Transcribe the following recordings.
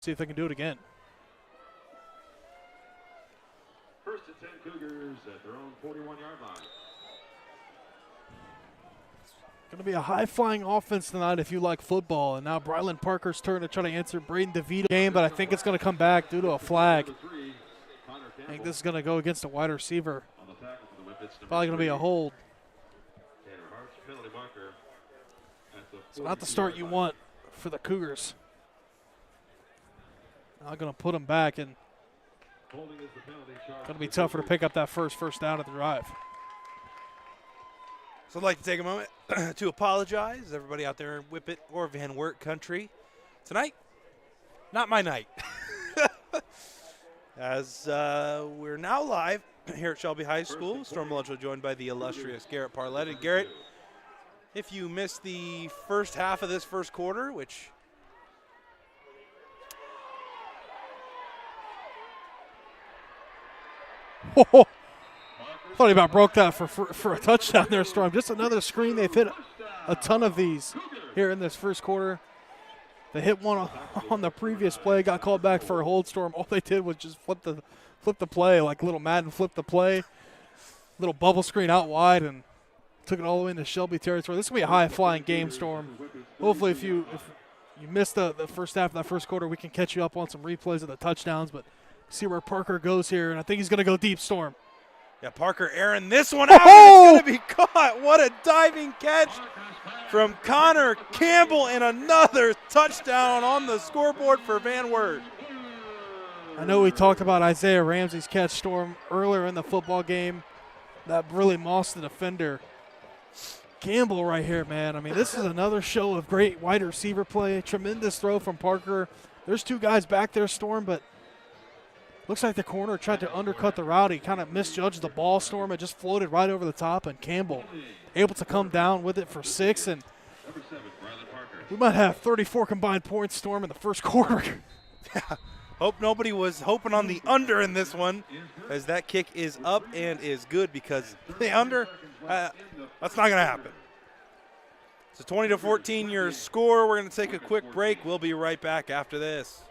See if they can do it again. First and 10 Cougars at their own 41-yard line. Going to be a high-flying offense tonight if you like football. And now Brylen Parker's turn to try to answer Brayden DeVito game, but I think it's going to come back due to a flag. I think this is going to go against a wide receiver. Probably going to be a hold. It's not the start you want for the Cougars. Now going to put them back, and going to be tougher to pick up that first down of the drive. So I'd like to take a moment to apologize, everybody out there in Whippet or Van Wert country. Tonight, not my night. As we're now live here at Shelby High School, Storm Bluntschly joined by the illustrious Garret Parlett. And Garret, if you missed the first half of this first quarter, which Thought he about broke that for a touchdown there, Storm. Just another screen. They've hit a ton of these here in this first quarter. They hit one on the previous play, got called back for a hold, Storm. All they did was just flip the play, like little Madden flipped the play. Little bubble screen out wide and took it all the way into Shelby territory. This is going to be a high-flying game, Storm. Hopefully if you missed the first half of that first quarter, we can catch you up on some replays of the touchdowns, but see where Parker goes here, and I think he's going to go deep, Storm. Yeah, Parker airing this one out. It's going to be caught. What a diving catch from Connor Campbell, and another touchdown on the scoreboard for Van Wert. I know we talked about Isaiah Ramsey's catch, Storm, earlier in the football game. That really mossed the defender. Campbell right here, man. I mean, this is another show of great wide receiver play. Tremendous throw from Parker. There's two guys back there, Storm, but looks like the corner tried to undercut the route. He kind of misjudged the ball, Storm. It just floated right over the top, and Campbell able to come down with it for 6. And we might have 34 combined points, Storm, in the first quarter. Yeah. Hope nobody was hoping on the under in this one, as that kick is up and is good, because the under, that's not going to happen. It's a 20-14 your score. We're going to take a quick break. We'll be right back after this.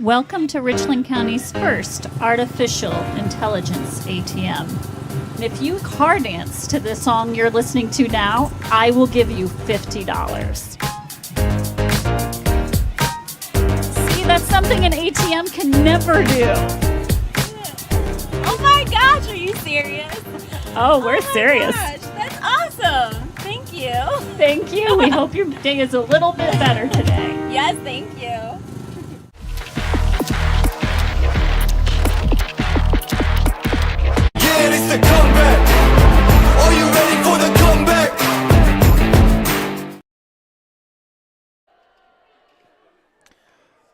Welcome to Richland County's first artificial intelligence ATM. And if you car dance to the song you're listening to now, I will give you $50. See, that's something an ATM can never do. Oh my gosh, are you serious? Oh, we're serious. Gosh, that's awesome. Thank you. Thank you. We hope your day is a little bit better today. Yes, thank you. It's the comeback. Are you ready for the comeback?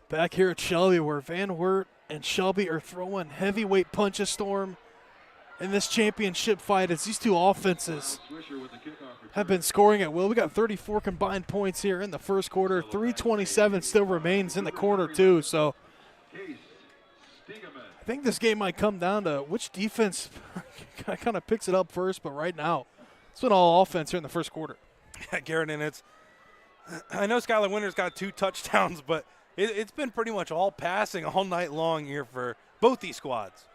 Back here at Shelby, where Van Wert and Shelby are throwing heavyweight punches, Storm, in this championship fight, as these two offenses have been scoring at will. We got 34 combined points here in the first quarter. 3:27 still remains in the quarter, too. So I think this game might come down to which defense kind of picks it up first, but right now, it's been all offense here in the first quarter. Yeah, Garret, and I know Skylar Winters got 2 touchdowns, but it's been pretty much all passing all night long here for both these squads.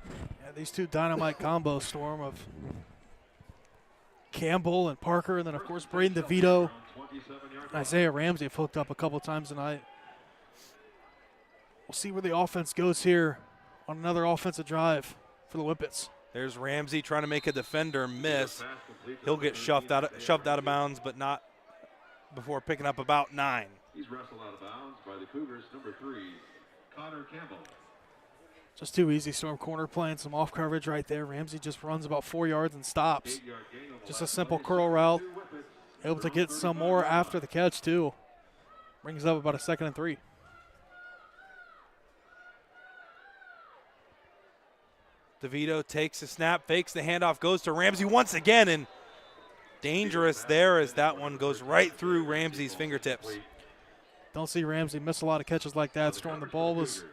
Yeah, these two dynamite combos, Storm, of Campbell and Parker, and then, of course, Brayden DeVito and Isaiah Ramsey have hooked up a couple times tonight. We'll see where the offense goes here on another offensive drive for the Whippets. There's Ramsey trying to make a defender miss. He'll get shoved out of bounds, but not before picking up about 9. He's wrestled out of bounds by the Cougars, number 3, Connor Campbell. Just too easy, Storm. Corner playing some off coverage right there. Ramsey just runs about 4 yards and stops. Just a simple curl route. Able to get some more after the catch, too. Brings up about a 2nd and 3. DeVito takes the snap, fakes the handoff, goes to Ramsey once again, and dangerous there as that one goes right through Ramsey's fingertips. Don't see Ramsey miss a lot of catches like that. Storm, the ball was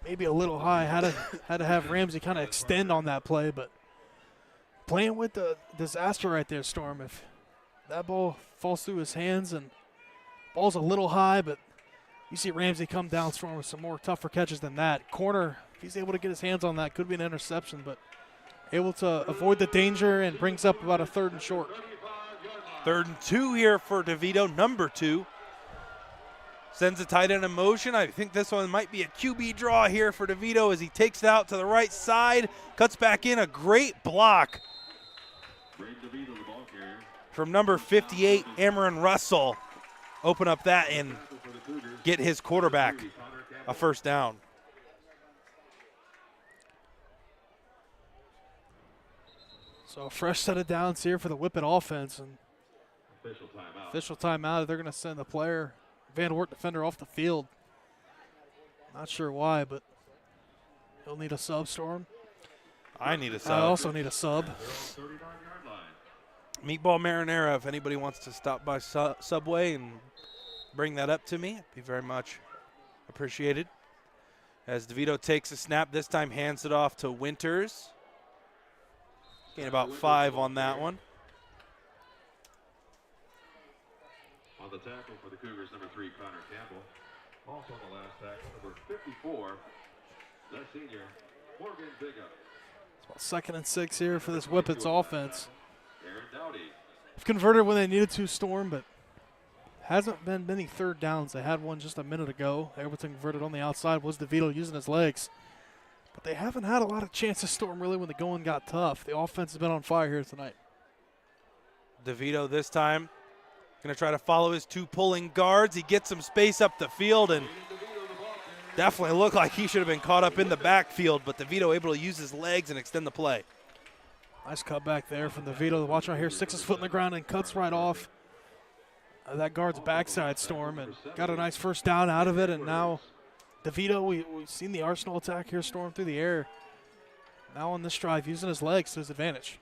maybe a little high. Had to have Ramsey kind of extend on that play, but playing with the disaster right there, Storm. If that ball falls through his hands and ball's a little high, but you see Ramsey come down, Storm, with some more tougher catches than that. Corner, if he's able to get his hands on that, could be an interception, but able to avoid the danger and brings up about a 3rd and short. 3rd and 2 here for DeVito, number 2. Sends the tight end in motion. I think this one might be a QB draw here for DeVito as he takes it out to the right side, cuts back in, a great block from number 58, Amarin Russell. Open up that and get his quarterback a 1st down. So a fresh set of downs here for the Whippet offense. And official timeout. They're going to send the player, Van Wert defender, off the field. Not sure why, but he'll need a sub, Storm. I need a sub. I also need a sub. Meatball marinara, if anybody wants to stop by Subway and bring that up to me, it'd be very much appreciated. As DeVito takes a snap, this time hands it off to Winters. Gain about 5 on that one. On the tackle for the Cougars, number 3, Connor Campbell. Also on the last tackle, number 54, the senior, Morgan Biggup. It's about 2nd and 6 here for this Whippets offense. Aaron Dowdy. They've converted when they needed to, Storm, but hasn't been many 3rd downs. They had one just a minute ago. Everything converted on the outside was DeVito using his legs. But they haven't had a lot of chances, Storm, really, when the going got tough. The offense has been on fire here tonight. DeVito this time going to try to follow his 2 pulling guards. He gets some space up the field and definitely looked like he should have been caught up in the backfield, but DeVito able to use his legs and extend the play. Nice cut back there from DeVito. Watch right here, 6 his foot in the ground and cuts right off that guard's backside, Storm, and got a nice 1st down out of it. And now DeVito, we've seen the Arsenal attack here, Storm, through the air. Now on this drive, using his legs to his advantage.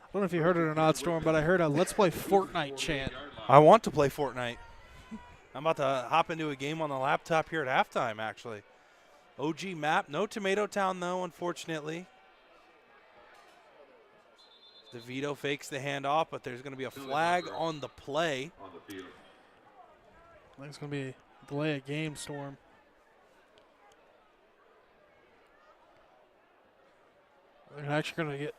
I don't know if you heard it or not, Storm, but I heard a "Let's play Fortnite" chant. I want to play Fortnite. I'm about to hop into a game on the laptop here at halftime, actually. OG map, no Tomato Town, though, unfortunately. DeVito fakes the handoff, but there's going to be a flag on the play. On the field. I think it's going to be a delay of game, Storm. They're actually going to get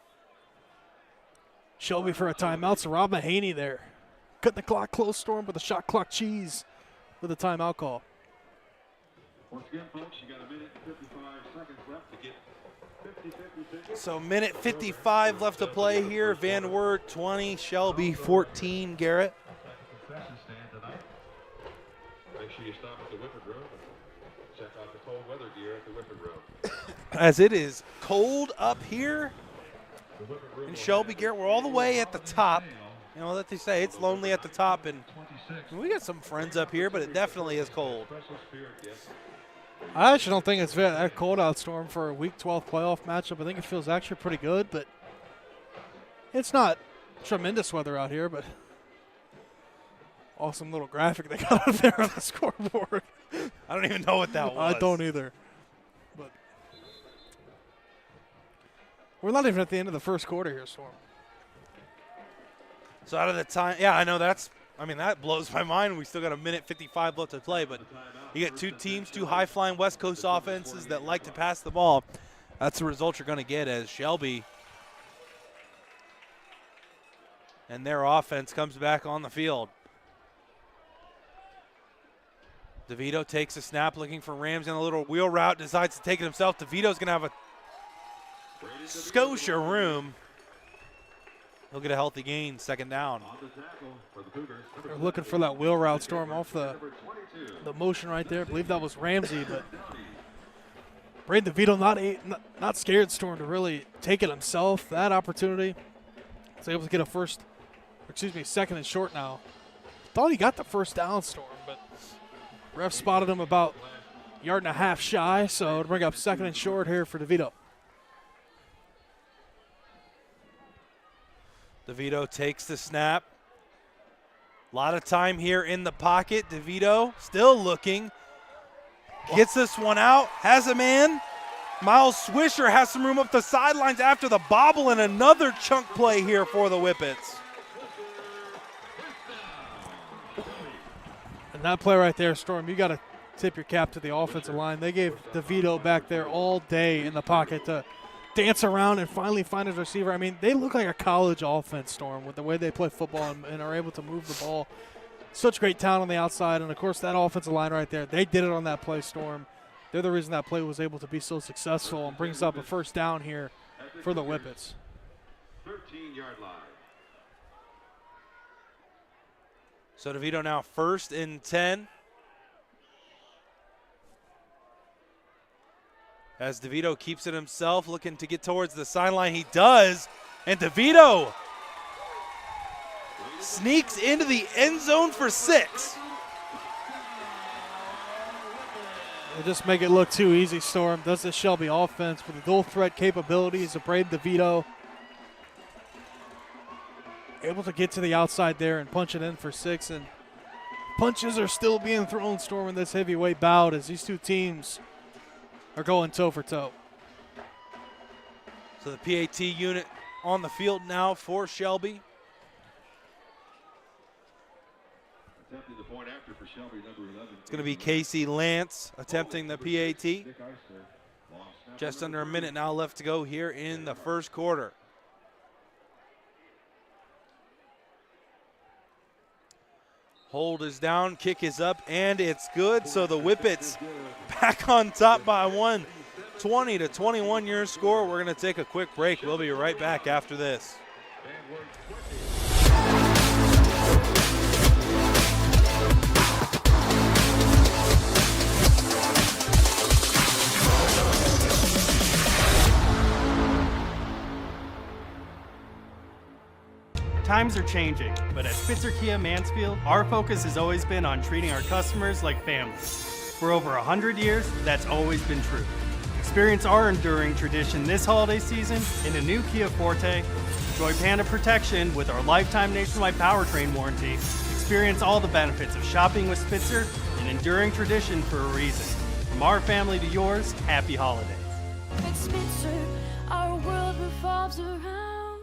Shelby for a timeout. So Rob Mahaney there. Cutting the clock close, Storm, with a shot clock cheese with a timeout call. Once again, folks, you got a minute and 55 seconds left to get 50-50. So minute 55 left to play here. Van Wert 20, Shelby 14, Garrett. Concession stand tonight. Make sure you stop at the Whippet Road and check out the cold weather gear at the Whippet Road. As it is cold up here in Shelby, Garrett. We're all the way at the top. You know what they say, it's lonely at the top, and we got some friends up here, but it definitely is cold. I actually don't think it's that cold out, Storm, for a Week 12 playoff matchup. I think it feels actually pretty good, but it's not tremendous weather out here, but awesome little graphic they got up there on the scoreboard. I don't even know what that was. I don't either. But we're not even at the end of the first quarter here, Storm. So out of the time, yeah, I know that blows my mind. We still got a minute 55 left to play, but you get 2 teams, 2 high-flying West Coast offenses that like to pass the ball. That's the result you're going to get as Shelby and their offense comes back on the field. DeVito takes a snap looking for Ramsey on a little wheel route, decides to take it himself. DeVito's going to have a Scotia room. He'll get a healthy gain, 2nd down. They're looking for that wheel route, Storm, off the motion right there. I believe that was Ramsey, but Brayden DeVito not scared, Storm, to really take it himself. That opportunity. Was able to get a 2nd and short now. Thought he got the 1st down, Storm, but ref spotted him about Yard and a half shy, so it'll bring up 2nd and short here for DeVito. DeVito takes the snap. A lot of time here in the pocket. DeVito still looking. Gets this one out, has a man. Miles Swisher has some room up the sidelines after the bobble, and another chunk play here for the Whippets. And that play right there, Storm, you got to tip your cap to the offensive line. They gave DeVito back there all day in the pocket to dance around and finally find his receiver. I mean, they look like a college offense, Storm, with the way they play football and are able to move the ball. Such great talent on the outside, and, of course, that offensive line right there, they did it on that play, Storm. They're the reason that play was able to be so successful and brings up a first down here for the Whippets. 13-yard line. So DeVito now 1st and 10. As DeVito keeps it himself, looking to get towards the sideline. He does, and DeVito sneaks into the end zone for 6. They just make it look too easy, Storm. Does the Shelby offense with the dual threat capabilities of Brayden DeVito. Able to get to the outside there and punch it in for 6. And punches are still being thrown, Storm, in this heavyweight bout as these two teams are going toe for toe. So the PAT unit on the field now for Shelby. Attempting the point after for Shelby, number 11. It's going to be Casey Lance attempting the PAT. Just under a minute now left to go here in the first quarter. Hold is down, kick is up, and it's good. So the Whippets back on top by 1, 20-21 your score. We're going to take a quick break. We'll be right back after this. Times are changing, but at Spitzer Kia Mansfield, our focus has always been on treating our customers like family. For over 100 years, that's always been true. Experience our enduring tradition this holiday season in a new Kia Forte. Enjoy Panda protection with our lifetime nationwide powertrain warranty. Experience all the benefits of shopping with Spitzer, an enduring tradition for a reason. From our family to yours, happy holidays. At Spitzer, our world revolves around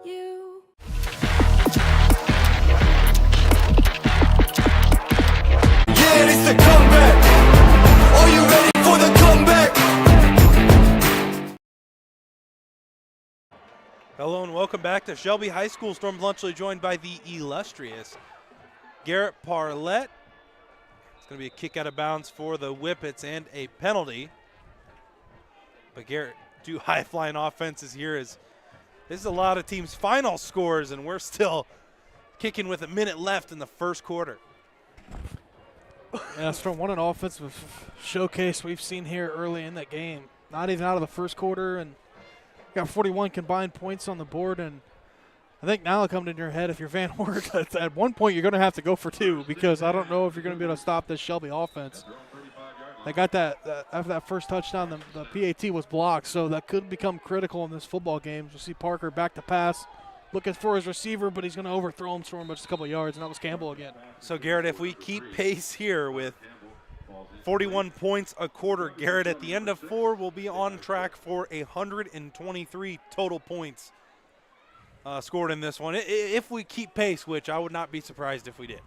you. Yeah, it's the comeback. Are you ready for the comeback? Hello and welcome back to Shelby High School. Storm Bluntschly joined by the illustrious Garret Parlett. It's going to be a kick out of bounds for the Whippets and a penalty. But Garret, two high-flying offenses here. This is a lot of teams' final scores, and we're still kicking with a minute left in the first quarter. Yeah, Storm, what an offensive showcase we've seen here early in that game. Not even out of the first quarter, and got 41 combined points on the board. And I think now it comes into your head, if you're Van Wert, at one point you're going to have to go for 2 because I don't know if you're going to be able to stop this Shelby offense. They got that after that first touchdown, the PAT was blocked, so that could become critical in this football game. You'll see Parker back to pass, looking for his receiver, but he's going to overthrow him, Storm, by just a couple of yards, and that was Campbell again. So, Garret, if we keep pace here with 41 points a quarter, Garret at the end of 4 will be on track for 123 total points scored in this one. If we keep pace, which I would not be surprised if we did.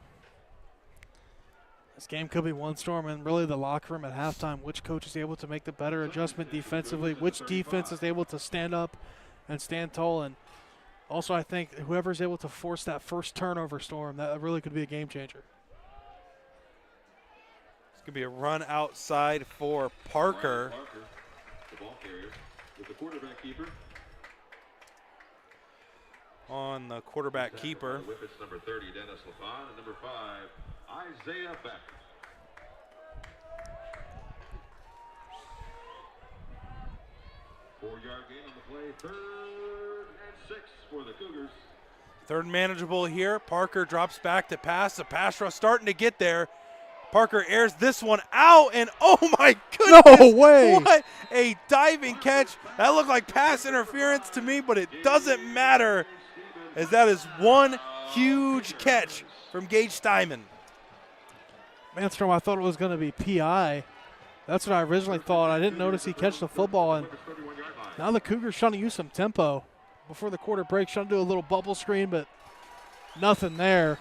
This game could be one, Storm, and really the locker room at halftime. Which coach is able to make the better adjustment defensively? Which defense is able to stand up and stand tall? And also, I think whoever's able to force that first turnover, Storm, that really could be a game changer. It's going to be a run outside for Parker. The ball carrier with the quarterback keeper. On the quarterback keeper. Whippets number 30, Dennis LaFon, and number 5, Isaiah Beck. Four-yard gain on the play, 3rd and 6 for the Cougars. Third manageable here. Parker drops back to pass. The pass rush starting to get there. Parker airs this one out, and oh my goodness. No way. What a diving catch. That looked like pass interference to me, but it doesn't matter, as that is one huge catch from Gage Steinman. Manstrom, I thought it was going to be PI. That's what I originally thought. I didn't notice he catch the football, and now the Cougars trying to use some tempo before the quarter break, trying to do a little bubble screen, but nothing there.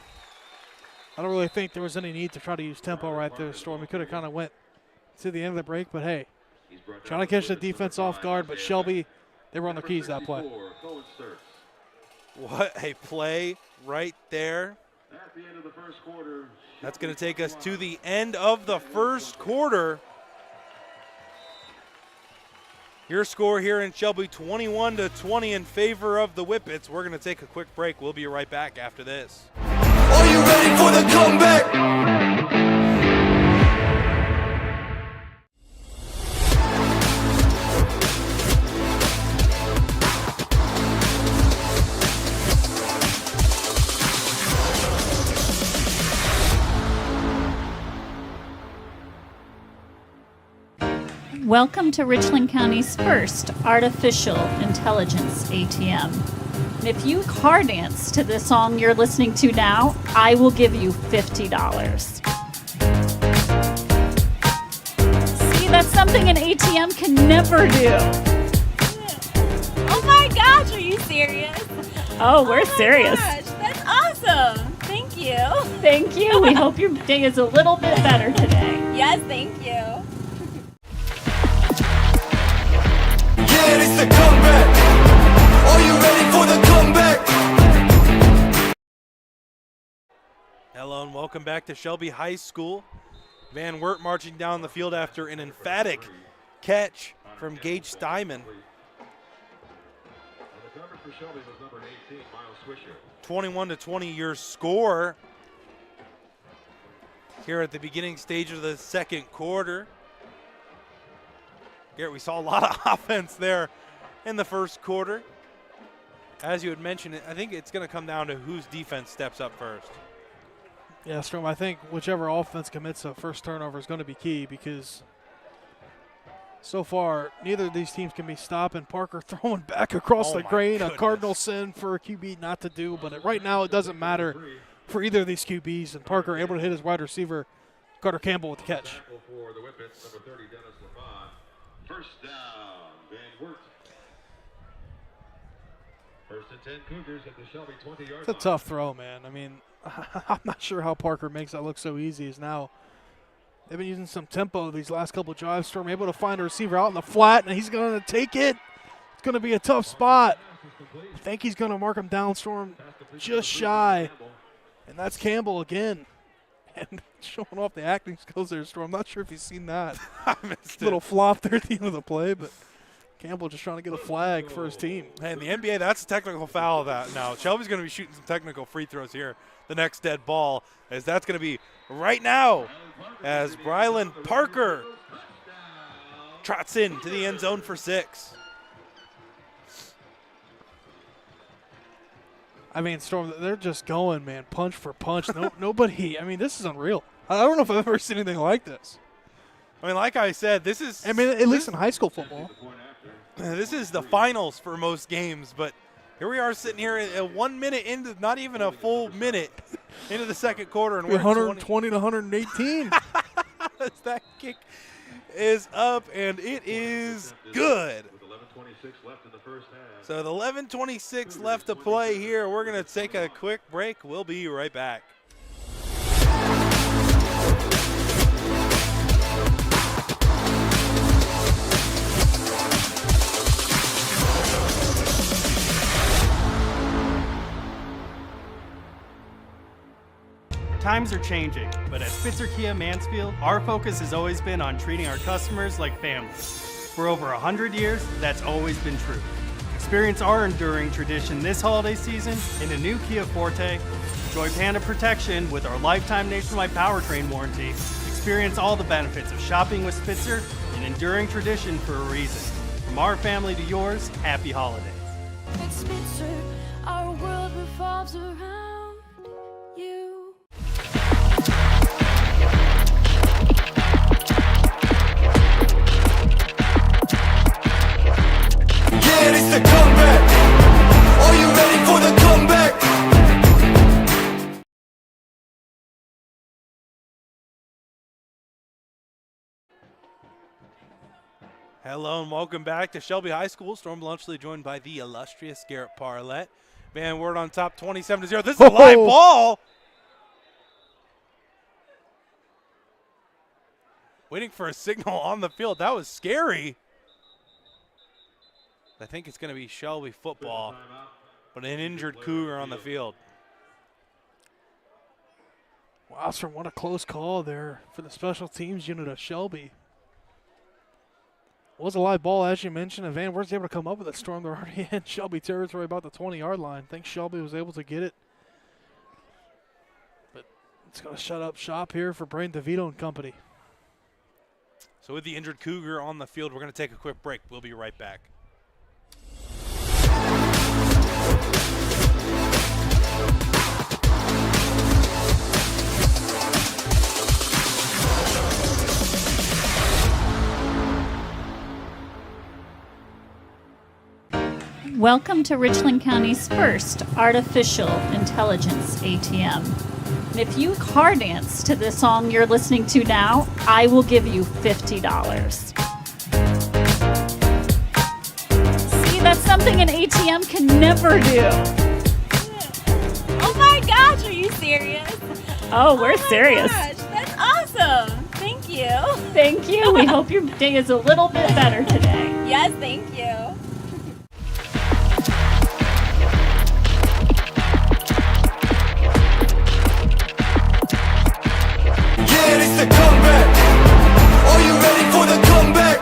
I don't really think there was any need to try to use tempo right there, Storm. We could have kind of went to the end of the break, but hey, trying to catch the defense off guard, but Shelby, they were on their keys that play. What a play right there. That's going to take us to the end of the first quarter. Your score here in Shelby, 21-20 in favor of the Whippets. We're going to take a quick break. We'll be right back after this. Are you ready for the comeback? Welcome to Richland County's first artificial intelligence ATM. And if you car dance to the song you're listening to now, I will give you $50. See, that's something an ATM can never do. Oh my gosh, are you serious? Oh, we're serious. Gosh, that's awesome. Thank you. Thank you. We hope your day is a little bit better today. Yes, thank you. Yeah, it's the comeback. Are you ready for the comeback? Hello and welcome back to Shelby High School. Van Wert marching down the field after an emphatic catch from Gage Steinman. 21-20 your score here at the beginning stage of the second quarter. Garrett, we saw a lot of offense there in the first quarter. As you had mentioned, I think it's going to come down to whose defense steps up first. Yeah, Strom, I think whichever offense commits a first turnover is going to be key, because so far neither of these teams can be stopping. Parker throwing back across the grain, a cardinal sin for a QB not to do, but right now it doesn't matter for either of these QBs, and Parker able to hit his wide receiver, Carter Campbell, with the catch. First down, Van Wert. First and 10 Cougars at the Shelby 20-yard line. It's a tough throw, man. I mean, I'm not sure how Parker makes that look so easy. Is now they've been using some tempo these last couple of drives. Storm able to find a receiver out in the flat, and he's going to take it. It's going to be a tough spot. I think he's going to mark him down, Storm, just shy. And that's Campbell again. And showing off the acting skills there, Storm. I'm not sure if you've seen that. I missed Little flop there at the end of the play, but Campbell just trying to get a flag for his team. Hey, in the NBA, that's a technical foul that now. Shelby's going to be shooting some technical free throws here. The next dead ball, as that's going to be right now, as Brylen Parker trots in to the end zone for 6. I mean, Storm, they're just going, man, punch for punch. Nobody, I mean, this is unreal. I don't know if I've ever seen anything like this. I mean, like I said, this is... I mean, at least in high school football. This is the finals for most games, but here we are sitting here at 1 minute into, not even a full minute into the second quarter. And we're 120 to 118. That kick is up, and it is good. So the 11:26 left to play here. We're going to take a quick break. We'll be right back. Times are changing, but at Spitzer Kia Mansfield, our focus has always been on treating our customers like family. For over 100 years, that's always been true. Experience our enduring tradition this holiday season in a new Kia Forte. Enjoy Panda protection with our lifetime nationwide powertrain warranty. Experience all the benefits of shopping with Spitzer, an enduring tradition for a reason. From our family to yours, happy holidays. At Spitzer, our world revolves around you. Hello and welcome back to Shelby High School. Storm Bluntschly joined by the illustrious Garret Parlett. Van Wert on top 27-0. This is a live ball. Waiting for a signal on the field. That was scary. I think it's going to be Shelby football, but an injured Cougar on the field. Wow, sir, what a close call there for the special teams unit of Shelby. Was a live ball, as you mentioned, and Van Wert's able to come up with a storm. They're already in Shelby territory about the 20-yard line. I think Shelby was able to get it. But it's going to shut up shop here for Brayden DeVito and company. So with the injured Cougar on the field, we're going to take a quick break. We'll be right back. Welcome to Richland County's first artificial intelligence ATM. And if you car dance to the song you're listening to now, I will give you $50. See, that's something an ATM can never do. Oh my gosh, are you serious? Oh, we're serious. Gosh, that's awesome. Thank you. Thank you. We hope your day is a little bit better today. Yes, thank you. Yeah, it's the comeback. Are you ready for the comeback?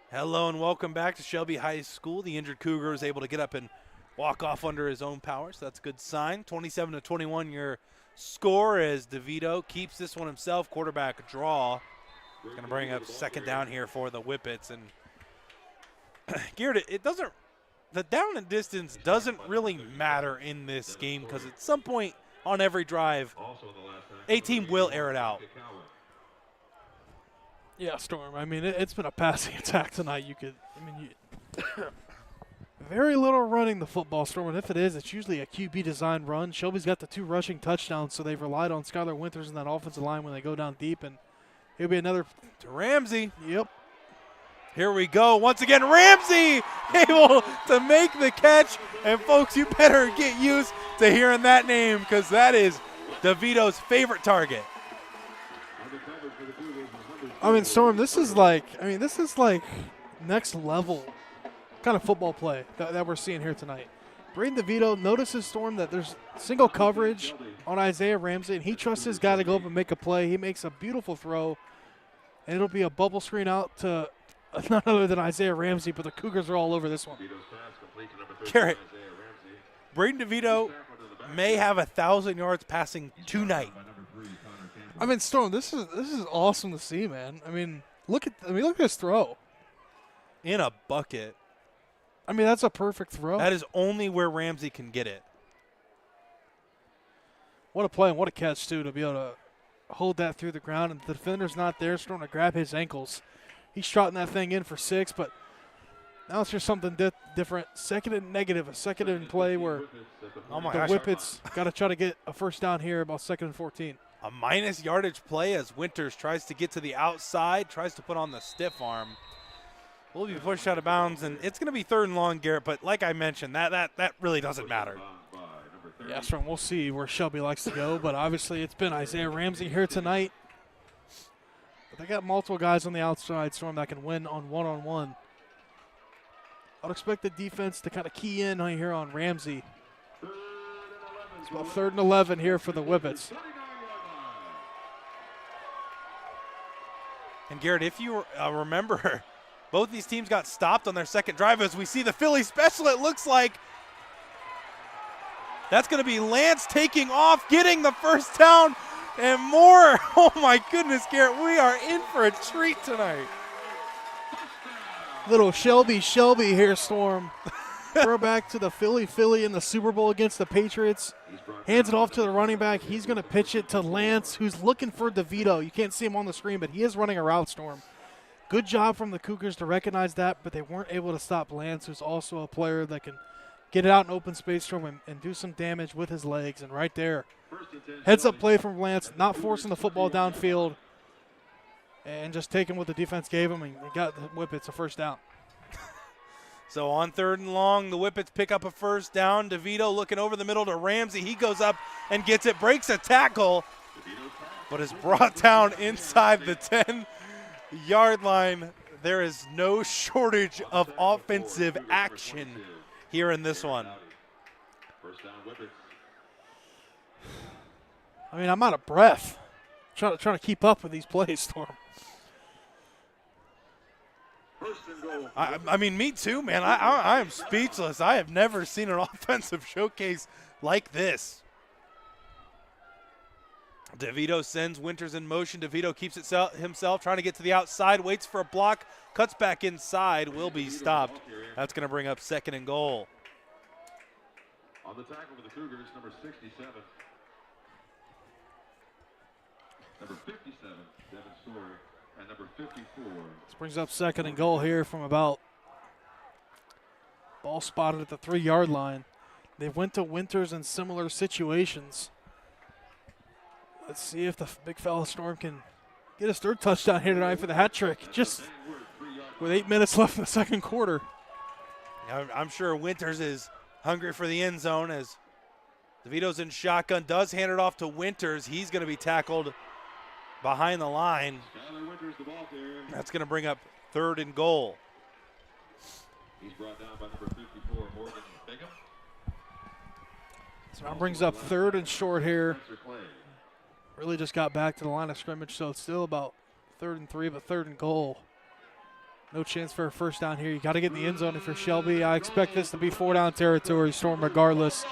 Hello and welcome back to Shelby High School. The injured Cougar is able to get up and walk off under his own power, so that's a good sign. 27-21 your score as DeVito keeps this one himself. Quarterback draw. Going to bring up second down here for the Whippets. And Garret, the down and distance doesn't really matter in this game because at some point on every drive, a team will air it out. Yeah, Storm. I mean, it's been a passing attack tonight. Very little running the football, Storm, and if it is, it's usually a QB design run. Shelby's got the 2 rushing touchdowns, so they've relied on Skylar Winters in that offensive line when they go down deep, and it'll be another To Ramsey. Yep. Here we go. Once again, Ramsey able to make the catch. And, folks, you better get used to hearing that name because that is DeVito's favorite target. I mean, Storm, this is like next level kind of football play that we're seeing here tonight. Brayden DeVito notices, Storm, that there's single coverage on Isaiah Ramsey, and he trusts his guy to go up and make a play. He makes a beautiful throw, and it'll be a bubble screen out to none other than Isaiah Ramsey, but the Cougars are all over this one. Garret, Brayden DeVito may have 1,000 yards passing tonight. I mean, Storm, this is awesome to see, man. I mean, look at this throw. In a bucket. I mean, that's a perfect throw. That is only where Ramsey can get it. What a play and what a catch, too, to be able to hold that through the ground. And the defender's not there, Storm, to grab his ankles. He's trotting that thing in for 6, but now it's just something different. Second and negative, a second and play where Oh my the gosh. Whippets got to try to get a first down here about 2nd and 14. A minus yardage play as Winters tries to get to the outside, tries to put on the stiff arm. Will be pushed out of bounds, and it's going to be 3rd and long, Garret. But like I mentioned, that really doesn't matter. Yeah, Storm, we'll see where Shelby likes to go, but obviously it's been Isaiah Ramsey here tonight. But they got multiple guys on the outside, Storm, that can win on one-on-one. I'd expect the defense to kind of key in here on Ramsey. It's about 3rd and 11 here for the Whippets. And Garret, if you remember, both these teams got stopped on their second drive as we see the Philly special, it looks like. That's going to be Lance taking off, getting the first down and more. Oh, my goodness, Garret, we are in for a treat tonight. Little Shelby here, Storm. Throw back to the Philly in the Super Bowl against the Patriots. Hands it off to the running back. He's going to pitch it to Lance, who's looking for DeVito. You can't see him on the screen, but he is running a route, Storm. Good job from the Cougars to recognize that, but they weren't able to stop Lance, who's also a player that can get it out in open space for him and do some damage with his legs. And right there, heads-up play from Lance, not forcing the football downfield and just taking what the defense gave him and got the Whippets a first down. So on 3rd and long, the Whippets pick up a first down. DeVito looking over the middle to Ramsey. He goes up and gets it, breaks a tackle, but is brought down inside the 10-yard line. There is no shortage of offensive action here in this one. I mean, I'm out of breath trying to keep up with these plays, Storm. I mean, me too, man. I am speechless. I have never seen an offensive showcase like this. DeVito sends Winters in motion. DeVito keeps it himself, trying to get to the outside, waits for a block, cuts back inside, will be stopped. That's going to bring up 2nd and goal. On the tackle for the Cougars, number 67. Number 57, Devin Story, and number 54. This brings up 2nd and goal here from about ball spotted at the 3-yard line. They went to Winters in similar situations. Let's see if the big fella Storm can get his 3rd touchdown here tonight for the hat trick, just with 8 minutes left in the 2nd quarter. I'm sure Winters is hungry for the end zone as DeVito's in shotgun, does hand it off to Winters. He's going to be tackled behind the line. That's going to bring up 3rd and goal. He's brought down by number 54, Morgan Bingham. So now brings up 3rd and short here. Really just got back to the line of scrimmage, so it's still about 3rd and 3, but 3rd and goal. No chance for a first down here. You got to get in the end zone if you're Shelby. I expect this to be 4-down territory, Storm, regardless,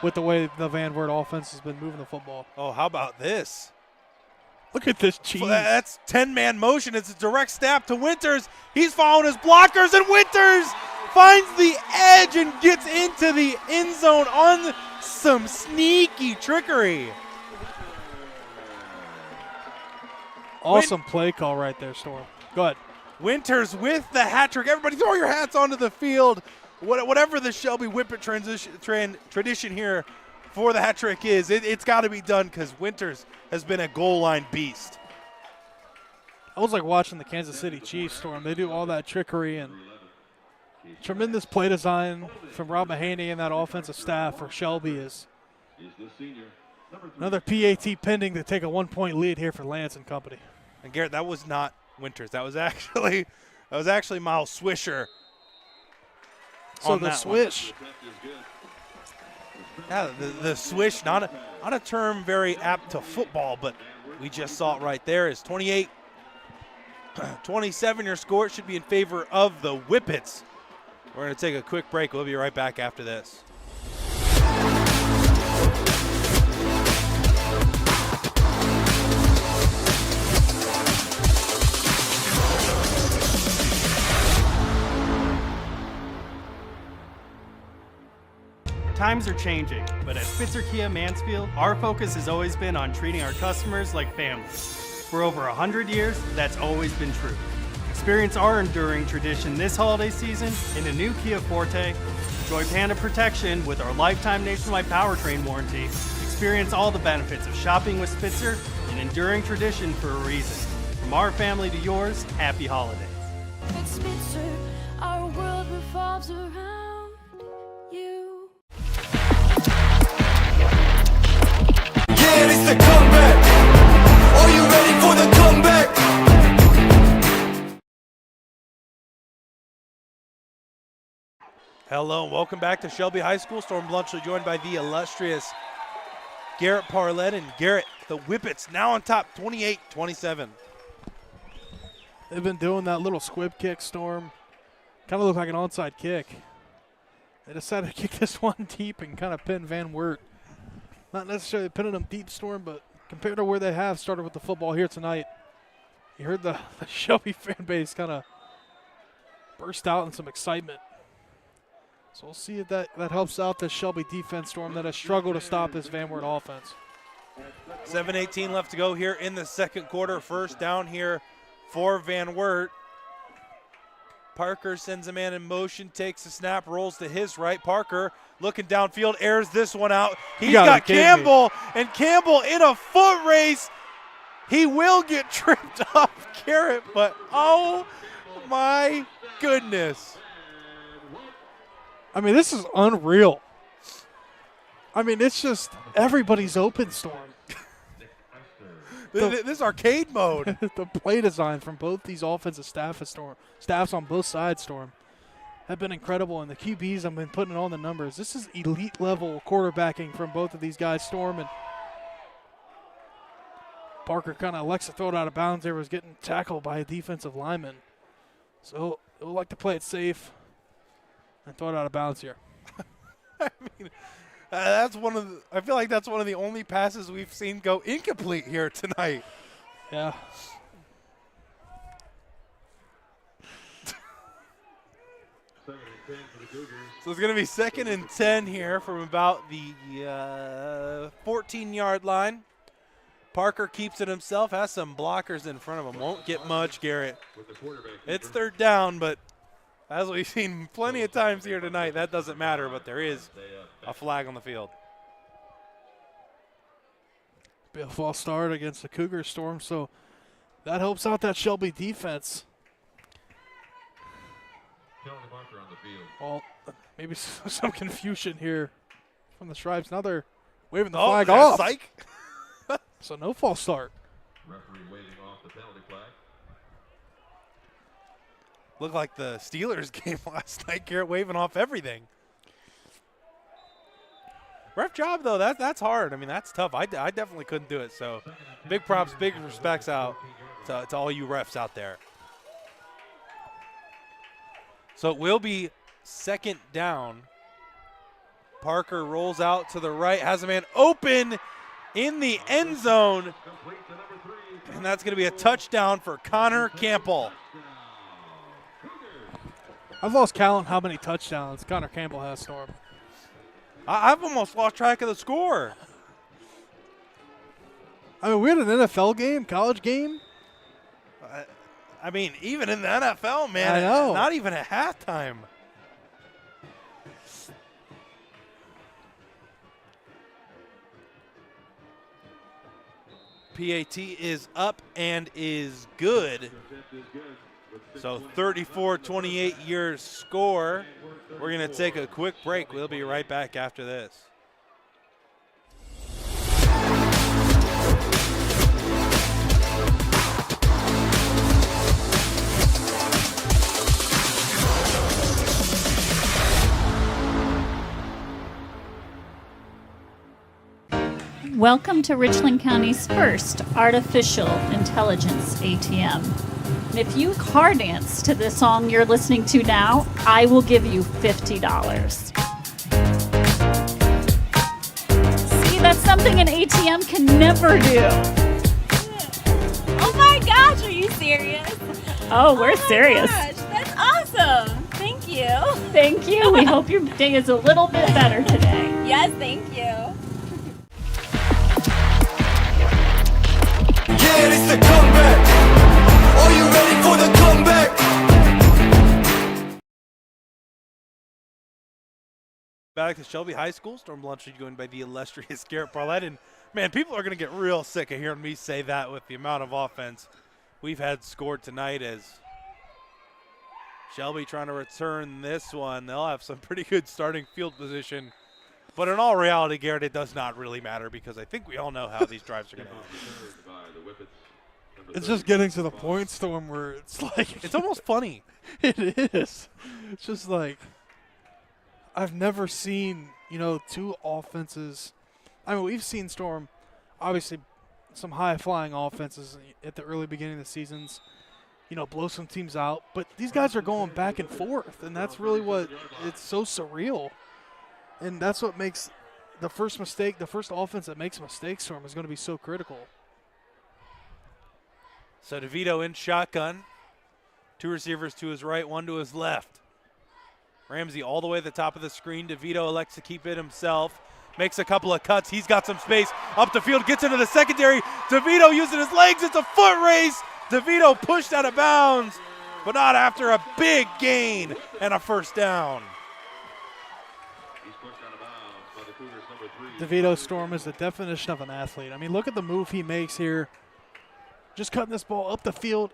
with the way the Van Wert offense has been moving the football. Oh, how about this? Look at this cheese. That's 10-man motion. It's a direct snap to Winters. He's following his blockers, and Winters finds the edge and gets into the end zone on some sneaky trickery. Awesome play call right there, Storm. Go ahead. Winters with the hat trick. Everybody throw your hats onto the field. Whatever the Shelby Whippet tradition here for the hat trick is, it's got to be done because Winters has been a goal line beast. I was like watching the Kansas City Chiefs, Storm. They do all that trickery and tremendous play design from Rob Mahaney and that offensive staff for Shelby is another PAT pending to take a 1-point lead here for Lance and company. And Garrett, that was not Winters. That was actually Miles Swisher. So the swish. Yeah, the swish, not a term very apt to football, but we just saw it right there. Is 28-27 your score. It should be in favor of the Whippets. We're going to take a quick break. We'll be right back after this. Times are changing, but at Spitzer Kia Mansfield, our focus has always been on treating our customers like family. For over 100 years, that's always been true. Experience our enduring tradition this holiday season in a new Kia Forte. Enjoy Panda protection with our lifetime nationwide powertrain warranty. Experience all the benefits of shopping with Spitzer, an enduring tradition for a reason. From our family to yours, happy holidays. At Spitzer, our world revolves around you. Yeah, it's the comeback. Are you ready for the comeback? Hello and welcome back to Shelby High School. Storm Bluntschly joined by the illustrious Garret Parlett, and Garrett, the Whippets now on top 28-27. They've been doing that little squib kick, Storm. Kind of look like an onside kick. They decided to kick this one deep and kind of pin Van Wert. Not necessarily pinning them deep, Storm, but compared to where they have started with the football here tonight, you heard the Shelby fan base kind of burst out in some excitement. So we'll see if that helps out the Shelby defense, Storm, that has struggled to stop this Van Wert offense. 7:18 left to go here in the second quarter. First down here for Van Wert. Parker sends a man in motion, takes a snap, rolls to his right. Parker looking downfield, airs this one out. He's got Campbell, and Campbell in a foot race. He will get tripped up, Garret, but oh my goodness. I mean, this is unreal. I mean, it's just everybody's open storm. This arcade mode. The play design from both these offensive staffs on both sides, Storm, have been incredible, and the QBs have been putting on the numbers. This is elite level quarterbacking from both of these guys, Storm, and Parker kind of elects to throw it out of bounds there, was getting tackled by a defensive lineman. So he'll like to play it safe and throw it out of bounds here. I mean, I feel like that's one of the only passes we've seen go incomplete here tonight. Yeah. So it's going to be 2nd and 10 here from about the 14-yard line. Parker keeps it himself, has some blockers in front of him. Won't get much, Garret. It's 3rd down, but as we've seen plenty of times here tonight, that doesn't matter, but there is a flag on the field. Be a false start against the Cougars, Storm, so that helps out that Shelby defense. Well, maybe some confusion here from the Stripes. Now they're waving the flag off. Psych. So no false start. Referee waving off the penalty flag. Looked like the Steelers game last night, Garret waving off everything. Ref job, though, that's hard. I mean, that's tough. I definitely couldn't do it. So big props, big respects out to all you refs out there. So it will be 2nd down. Parker rolls out to the right, has a man open in the end zone. And that's going to be a touchdown for Connor Campbell. I've lost count how many touchdowns Connor Campbell has, Storm. I've almost lost track of the score. I mean, we had an NFL game, college game. I mean, even in the NFL, man, I know. Not even at halftime. PAT is up and is good. So 34-28 your score. We're going to take a quick break. We'll be right back after this. Welcome to Richland County's first artificial intelligence ATM. And if you car dance to the song you're listening to now, I will give you $50. See, that's something an ATM can never do. Oh my gosh, are you serious? Oh, we're serious. Gosh, that's awesome. Thank you. Thank you. We hope your day is a little bit better today. Yes, thank you. Yeah, it's the comeback. Are you ready for the comeback? Back to Shelby High School. Storm Bluntschly going by the illustrious Garret Parlett. And, man, people are going to get real sick of hearing me say that with the amount of offense we've had scored tonight as Shelby trying to return this one. They'll have some pretty good starting field position. But in all reality, Garret, it does not really matter because I think we all know how these drives are going to end. It's just getting to the point, Storm, where it's like It's almost funny. It is. It's just like I've never seen, two offenses. I mean, we've seen Storm, obviously, some high-flying offenses at the early beginning of the seasons, blow some teams out. But these guys are going back and forth, and that's really what it's so surreal. And that's what makes the first offense that makes mistakes, Storm, is going to be so critical. So DeVito in shotgun. 2 receivers to his right, 1 to his left. Ramsey all the way at the top of the screen. DeVito elects to keep it himself. Makes a couple of cuts. He's got some space up the field. Gets into the secondary. DeVito using his legs. It's a foot race. DeVito pushed out of bounds. but not after a big gain and a first down. He's pushed out of bounds by the Cougars number 3. DeVito Storm is the definition of an athlete. I mean, look at the move he makes here. Just cutting this ball up the field,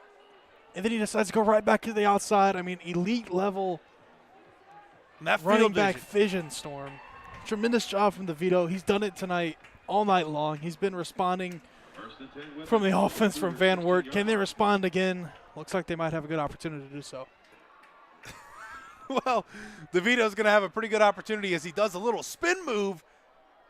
and then he decides to go right back to the outside. I mean, elite level That running field back vision. vision, Storm. Tremendous job from DeVito. He's done it tonight all night long. He's been responding from the offense from Van Wert. Can they respond again? Looks like they might have a good opportunity to do so. Well, DeVito's going to have a pretty good opportunity as he does a little spin move,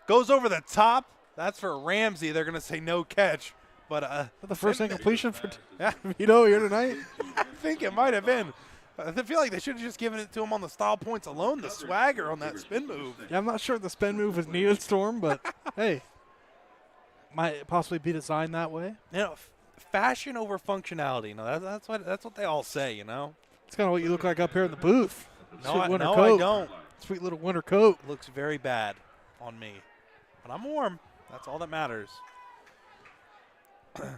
goes over the top. That's for Ramsey. They're going to say no catch. But the first incompletion for DeVito here tonight? I think it might have been. I feel like they should have just given it to him on the style points alone, the swagger on that spin move. Yeah, I'm not sure if the spin move was needed, Storm, but hey, might possibly be designed that way. You know, fashion over functionality. No, that's what they all say, you know. It's kind of what you look like up here in the booth. No, Sweet winter I coat. don't. Sweet little winter coat. Looks very bad on me. But I'm warm. That's all that matters.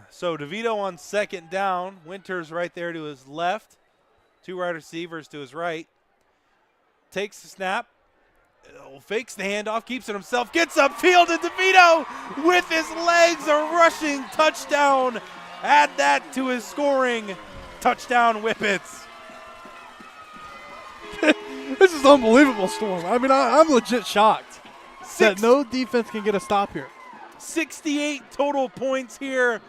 So DeVito on second down. Winters right there to his left. 2 wide receivers to his right. Takes the snap. Fakes the handoff. Keeps it himself. Gets upfield, and DeVito with his legs, a rushing touchdown. Add that to his scoring. Touchdown Whippets. This is unbelievable, Storm. I mean, I'm legit shocked that no defense can get a stop here. 68 total points here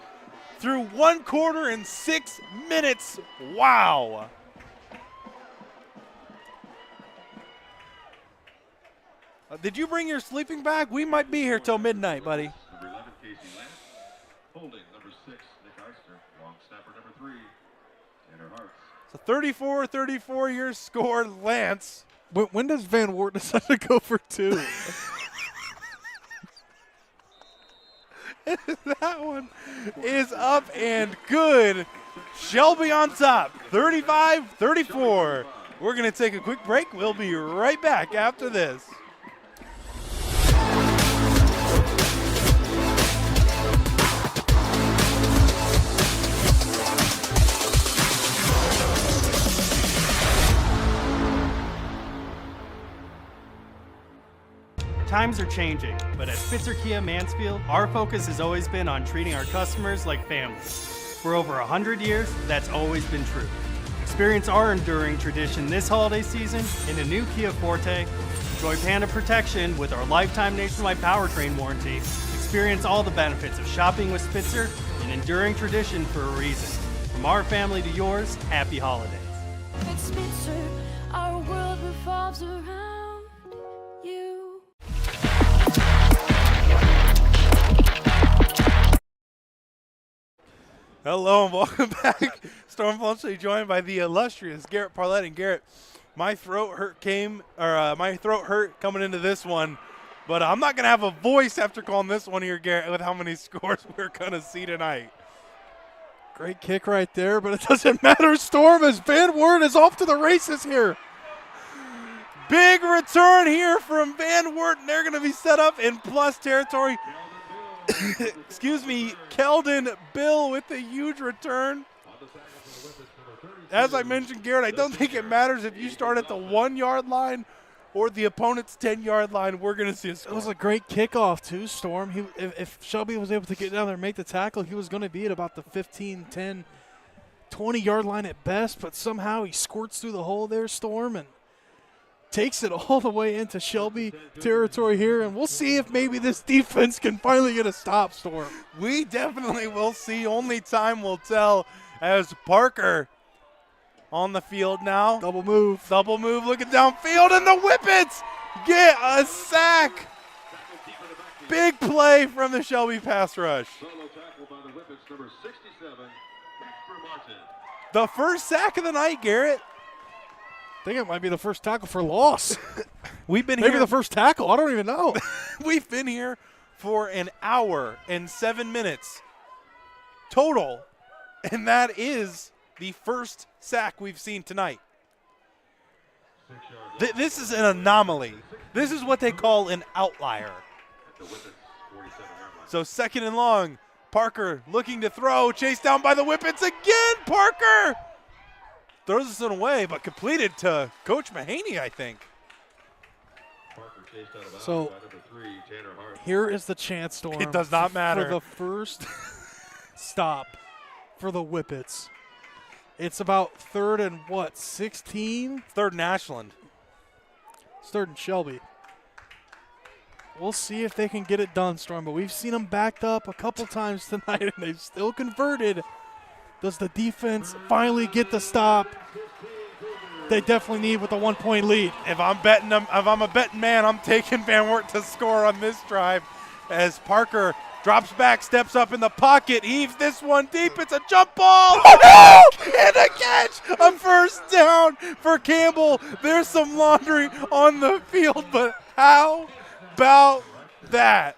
through 1 quarter and 6 minutes. Wow. Did you bring your sleeping bag? We might be here till midnight, buddy. Number 11, Casey Lance. Holding, number 6, Nick Eister. Long snapper, number 3, Tanner Hartz. So 34 your score, Lance. When does Van Wert decide to go for 2? That one is up and good. Shelby on top, 35-34. We're going to take a quick break. We'll be right back after this. Times are changing, but at Spitzer Kia Mansfield, our focus has always been on treating our customers like family. For over 100 years, that's always been true. Experience our enduring tradition this holiday season in a new Kia Forte. Enjoy Panda protection with our lifetime nationwide powertrain warranty. Experience all the benefits of shopping with Spitzer, an enduring tradition for a reason. From our family to yours, happy holidays. At Spitzer, our world revolves around you. Hello and welcome back. Storm Bluntschly joined by the illustrious Garret Parlett. And Garret, my throat hurt coming into this one, but I'm not going to have a voice after calling this one here, Garret, with how many scores we're going to see tonight. Great kick right there, but it doesn't matter, Storm, as Van Wert is off to the races here. Big return here from Van Wert, and they're going to be set up in plus territory. Excuse me, Keldon Bill with a huge return. As I mentioned, Garret, I don't think it matters if you start at the 1 yard line or the opponent's 10-yard line. We're going to see a score. It was a great kickoff, too, Storm. If Shelby was able to get down there and make the tackle, he was going to be at about the 15, 10, 20-yard line at best, but somehow he squirts through the hole there, Storm, and takes it all the way into Shelby territory here, and we'll see if maybe this defense can finally get a stop, Storm. We definitely will see. Only time will tell as Parker on the field now. Double move, looking downfield, and the Whippets get a sack. Big play from the Shelby pass rush. Solo tackle by the Whippets, number 67, Casper Martin. The first sack of the night, Garret. I think it might be the first tackle for loss. We've been maybe here. the first tackle. I don't even know. We've been here for an hour and 7 minutes total, and that is the first sack we've seen tonight. This is an anomaly. This is what they call an outlier. So 2nd and long, Parker looking to throw, chased down by the Whippets again. Parker throws this one away, but completed to Coach Mahaney, I think. So here is the chance, Storm. It does not matter. For the first stop for the Whippets. It's about 3rd and what, 16? 3rd and Ashland. It's 3rd and Shelby. We'll see if they can get it done, Storm, but we've seen them backed up a couple times tonight, and they've still converted. Does the defense finally get the stop they definitely need with a 1-point lead? If I'm a betting man, I'm taking Van Wert to score on this drive as Parker drops back, steps up in the pocket, heaves this one deep. It's a jump ball. Oh, no! And a catch. A first down for Campbell. There's some laundry on the field, but how about that?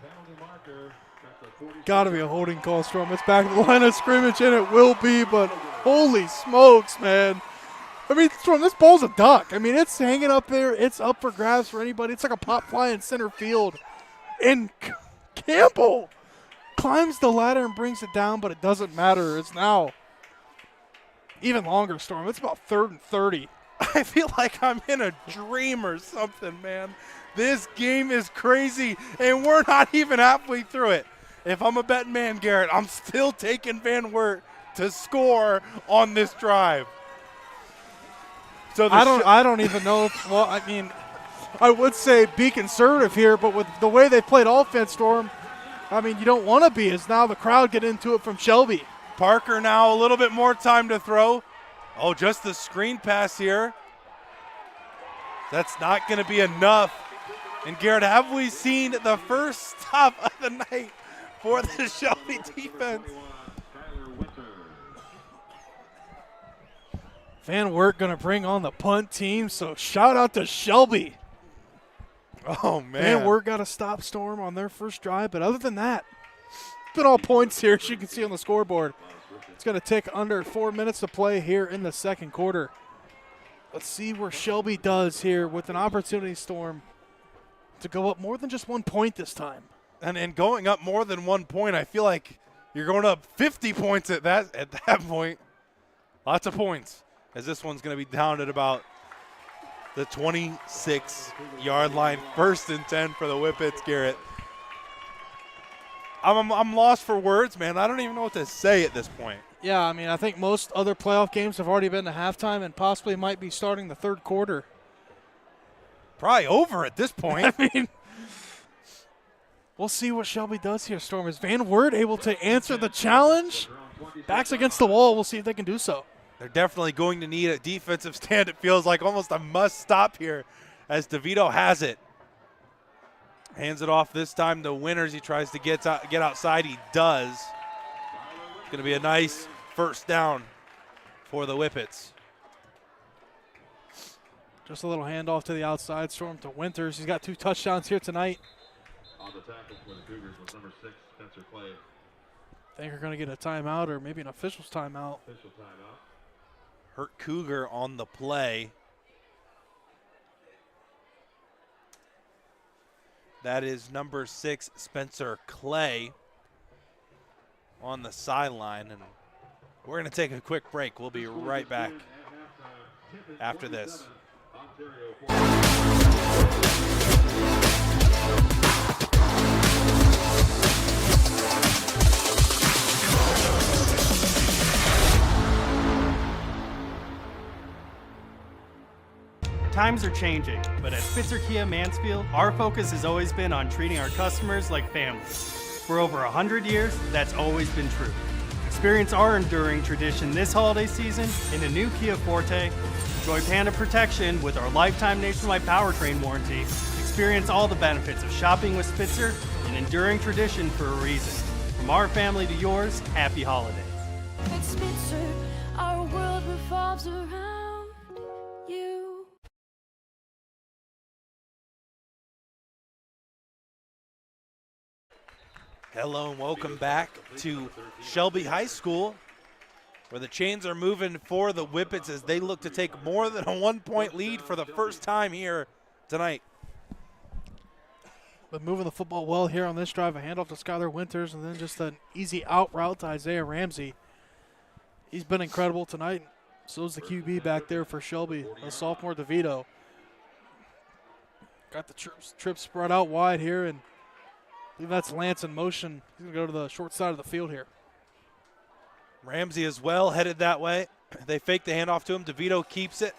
Got to be a holding call, Storm. It's back to the line of scrimmage, and it will be, but holy smokes, man. I mean, Storm, this ball's a duck. I mean, it's hanging up there. It's up for grabs for anybody. It's like a pop fly in center field. And Campbell climbs the ladder and brings it down, but it doesn't matter. It's now even longer, Storm. It's about 3rd and 30. I feel like I'm in a dream or something, man. This game is crazy, and we're not even halfway through it. If I'm a betting man, Garrett, I'm still taking Van Wert to score on this drive. So I don't even know if, well, I mean, I would say be conservative here, but with the way they played offense, Storm, I mean, you don't want to be, as now the crowd get into it from Shelby. Parker now a little bit more time to throw. Oh, just the screen pass here. That's not going to be enough. And Garrett, have we seen the first stop of the night for the Shelby defense? Van Wert going to bring on the punt team, so shout out to Shelby. Oh, man. Van Wert got a stop, Storm, on their first drive, but other than that, it's been all points here, as you can see on the scoreboard. It's going to take under 4 minutes to play here in the second quarter. Let's see where Shelby does here with an opportunity, Storm, to go up more than just 1 point this time. And going up more than 1 point, I feel like you're going up 50 points at that point. Lots of points, as this one's going to be down at about the 26-yard line. 1st and 10 for the Whippets, Garrett. I'm lost for words, man. I don't even know what to say at this point. Yeah, I mean, I think most other playoff games have already been to halftime and possibly might be starting the third quarter. Probably over at this point. I mean, we'll see what Shelby does here, Storm. Is Van Wert able to answer the challenge? Backs against the wall. We'll see if they can do so. They're definitely going to need a defensive stand. It feels like almost a must stop here as DeVito has it. Hands it off this time to Winters. He tries to get outside. He does. It's going to be a nice first down for the Whippets. Just a little handoff to the outside, Storm to Winters. He's got 2 touchdowns here tonight. On the tackle for the Cougars was number 6, Spencer Clay. I think we're going to get a timeout or maybe an official's timeout. Official timeout. Hurt Cougar on the play. That is number 6, Spencer Clay, on the sideline. And we're going to take a quick break. We'll be right back after this. Times are changing, but at Spitzer Kia Mansfield, our focus has always been on treating our customers like family. For over 100 years, that's always been true. Experience our enduring tradition this holiday season in a new Kia Forte. Enjoy Panda protection with our lifetime nationwide powertrain warranty. Experience all the benefits of shopping with Spitzer, an enduring tradition for a reason. From our family to yours, happy holidays. At Spitzer, our world revolves around you. Hello and welcome back to Shelby High School, where the chains are moving for the Whippets as they look to take more than a 1 point lead for the first time here tonight. But moving the football well here on this drive, a handoff to Skylar Winters, and then just an easy out route to Isaiah Ramsey. He's been incredible tonight. So is the QB back there for Shelby, a sophomore DeVito. Got the trip spread out wide here, and I believe that's Lance in motion. He's going to go to the short side of the field here. Ramsey as well headed that way. They fake the handoff to him. DeVito keeps it.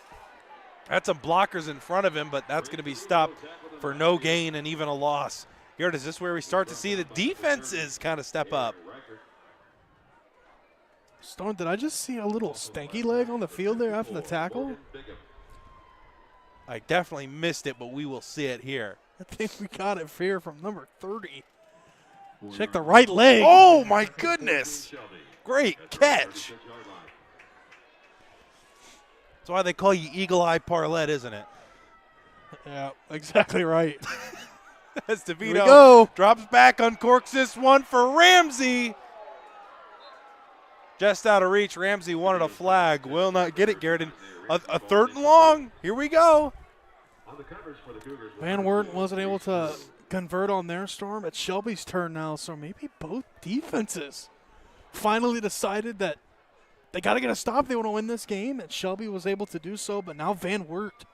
Had some blockers in front of him, but that's going to be stopped for no gain and even a loss. Garret, is this where we start to see the defenses kind of step up? Stone, did I just see a little stanky leg on the field there after the tackle? I definitely missed it, but we will see it here. I think we got it here from number 30. Check the right leg. Oh, my goodness. Great catch. That's why they call you Eagle Eye Parlett, isn't it? Yeah, exactly right. As Here we DeVito go. drops back, uncorks this one for Ramsey. Just out of reach. Ramsey wanted a flag. Will not get it, Garret. A third and long. Here we go. Van Wert wasn't able to convert on their storm. It's Shelby's turn now, so maybe both defenses finally decided that they got to get a stop. They want to win this game, and Shelby was able to do so, but now Van Wert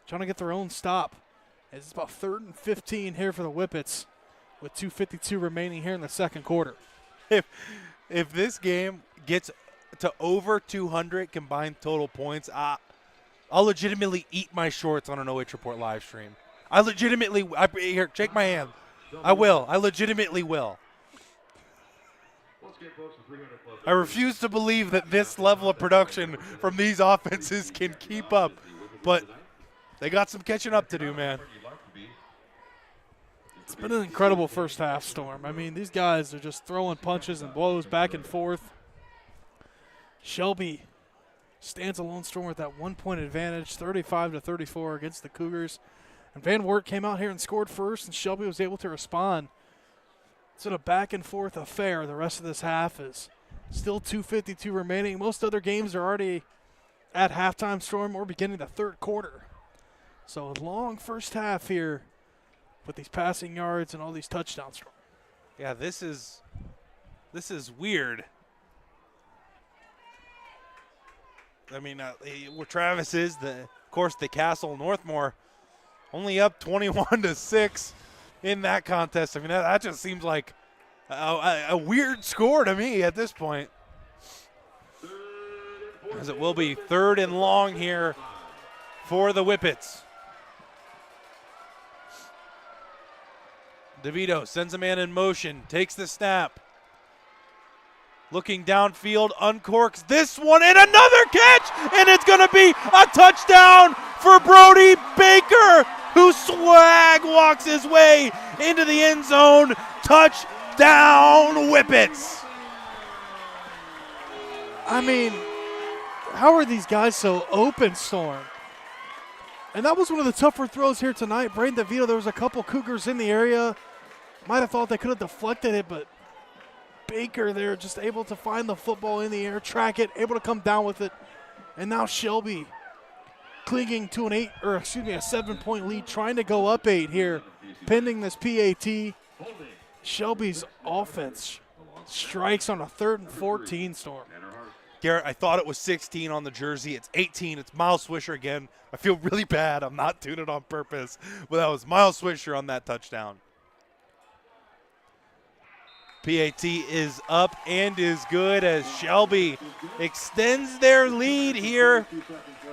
trying to get their own stop. It's about 3rd and 15 here for the Whippets with 2:52 remaining here in the second quarter. If this game gets to over 200 combined total points, I'll legitimately eat my shorts on an OH.REPORT live stream. Here, shake my hand. I will. I legitimately will. I refuse to believe that this level of production from these offenses can keep up, but they got some catching up to do, man. It's been an incredible first half, Storm. I mean, these guys are just throwing punches and blows back and forth. Shelby stands alone, Storm, with that 1-point advantage, 35-34 against the Cougars. And Van Wert came out here and scored first, and Shelby was able to respond. It's been a back-and-forth affair. The rest of this half is still 2:52 remaining. Most other games are already at halftime, Storm, or beginning the third quarter. So a long first half here with these passing yards and all these touchdowns, Storm. Yeah, this is weird. I mean, where Travis is, of course, the Castle Northmore, only up 21-6 in that contest. I mean, that just seems like a weird score to me at this point. As it will be 3rd and long here for the Whippets. DeVito sends a man in motion, takes the snap. Looking downfield, uncorks this one, and another catch, and it's going to be a touchdown for Brody Baker, who swag walks his way into the end zone. Touchdown, Whippets. I mean, how are these guys so open, Storm? And that was one of the tougher throws here tonight. Brayden DeVito, there was a couple Cougars in the area. Might have thought they could have deflected it, but Baker there just able to find the football in the air, track it, able to come down with it. And now Shelby clinging to a 7-point lead, trying to go up 8 here, pending this PAT. Shelby's offense strikes on a 3rd and 14, Storm. Garret, I thought it was 16 on the jersey. It's 18. It's Miles Swisher again. I feel really bad. I'm not doing it on purpose, but that was Miles Swisher on that touchdown. PAT is up and is good as Shelby extends their lead here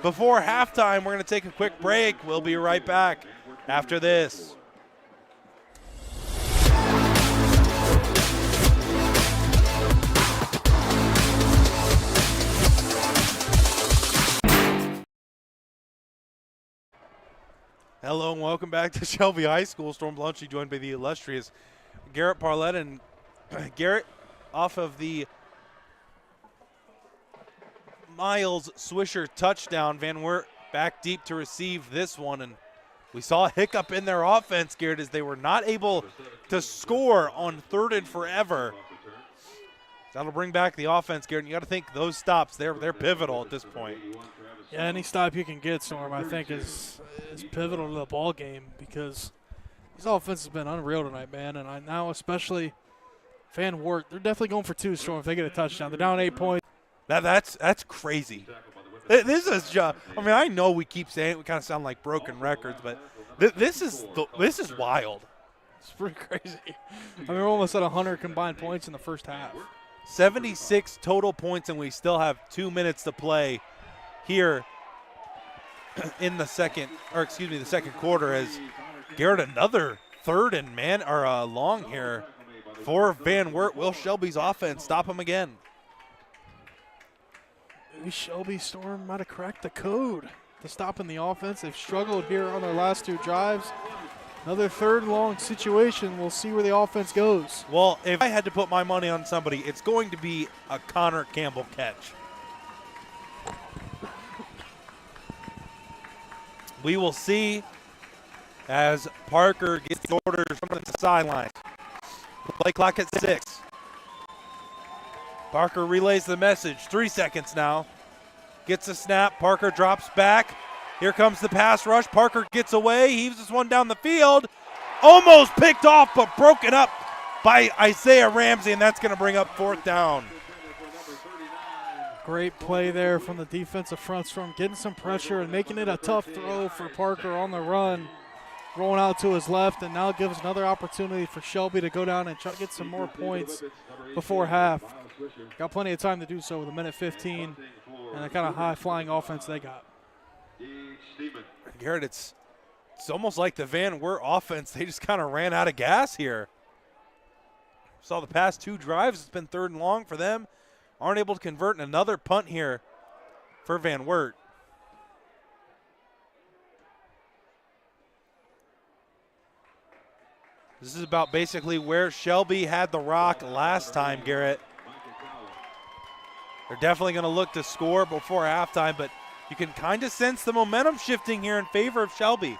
before halftime. We're going to take a quick break. We'll be right back after this. Hello and welcome back to Shelby High School. Storm Bluntschly joined by the illustrious Garret Parlett. And Garret, off of the Miles Swisher touchdown, Van Wert back deep to receive this one. And we saw a hiccup in their offense, Garret, as they were not able to score on 3rd and forever. That'll bring back the offense, Garret. You got to think those stops, they're pivotal at this point. Yeah, any stop you can get, Storm, I think is pivotal to the ball game, because this offense has been unreal tonight, man. And now especially Van Wert, they're definitely going for 2, Storm, if they get a touchdown. They're down 8 points. That's crazy. This is just, I mean, I know we keep saying it. We kind of sound like broken records, but this is wild. It's pretty crazy. I mean, we're almost at 100 combined points in the first half. 76 total points, and we still have 2 minutes to play here in the second quarter as Garret another third and long here for Van Wert. Will Shelby's offense stop him again? Maybe Shelby Storm might have cracked the code to stopping the offense. They've struggled here on their last 2 drives. Another third and long situation. We'll see where the offense goes. Well, if I had to put my money on somebody, it's going to be a Connor Campbell catch. We will see as Parker gets the orders from the sideline. Play clock at 6. Parker relays the message. 3 seconds now. Gets a snap. Parker drops back. Here comes the pass rush. Parker gets away, heaves this one down the field. Almost picked off, but broken up by Isaiah Ramsey, and that's going to bring up 4th down. Great play there from the defensive front storm, getting some pressure and making it a tough throw for Parker on the run. Rolling out to his left, and now gives another opportunity for Shelby to go down and try to get some more points before half. Got plenty of time to do so with 1:15 and the kind of high-flying offense they got. Garret, it's almost like the Van Wert offense. They just kind of ran out of gas here. Saw the past 2 drives. It's been 3rd and long for them. Aren't able to convert, and another punt here for Van Wert. This is about basically where Shelby had the rock last time, Garret. They're definitely going to look to score before halftime, but you can kind of sense the momentum shifting here in favor of Shelby.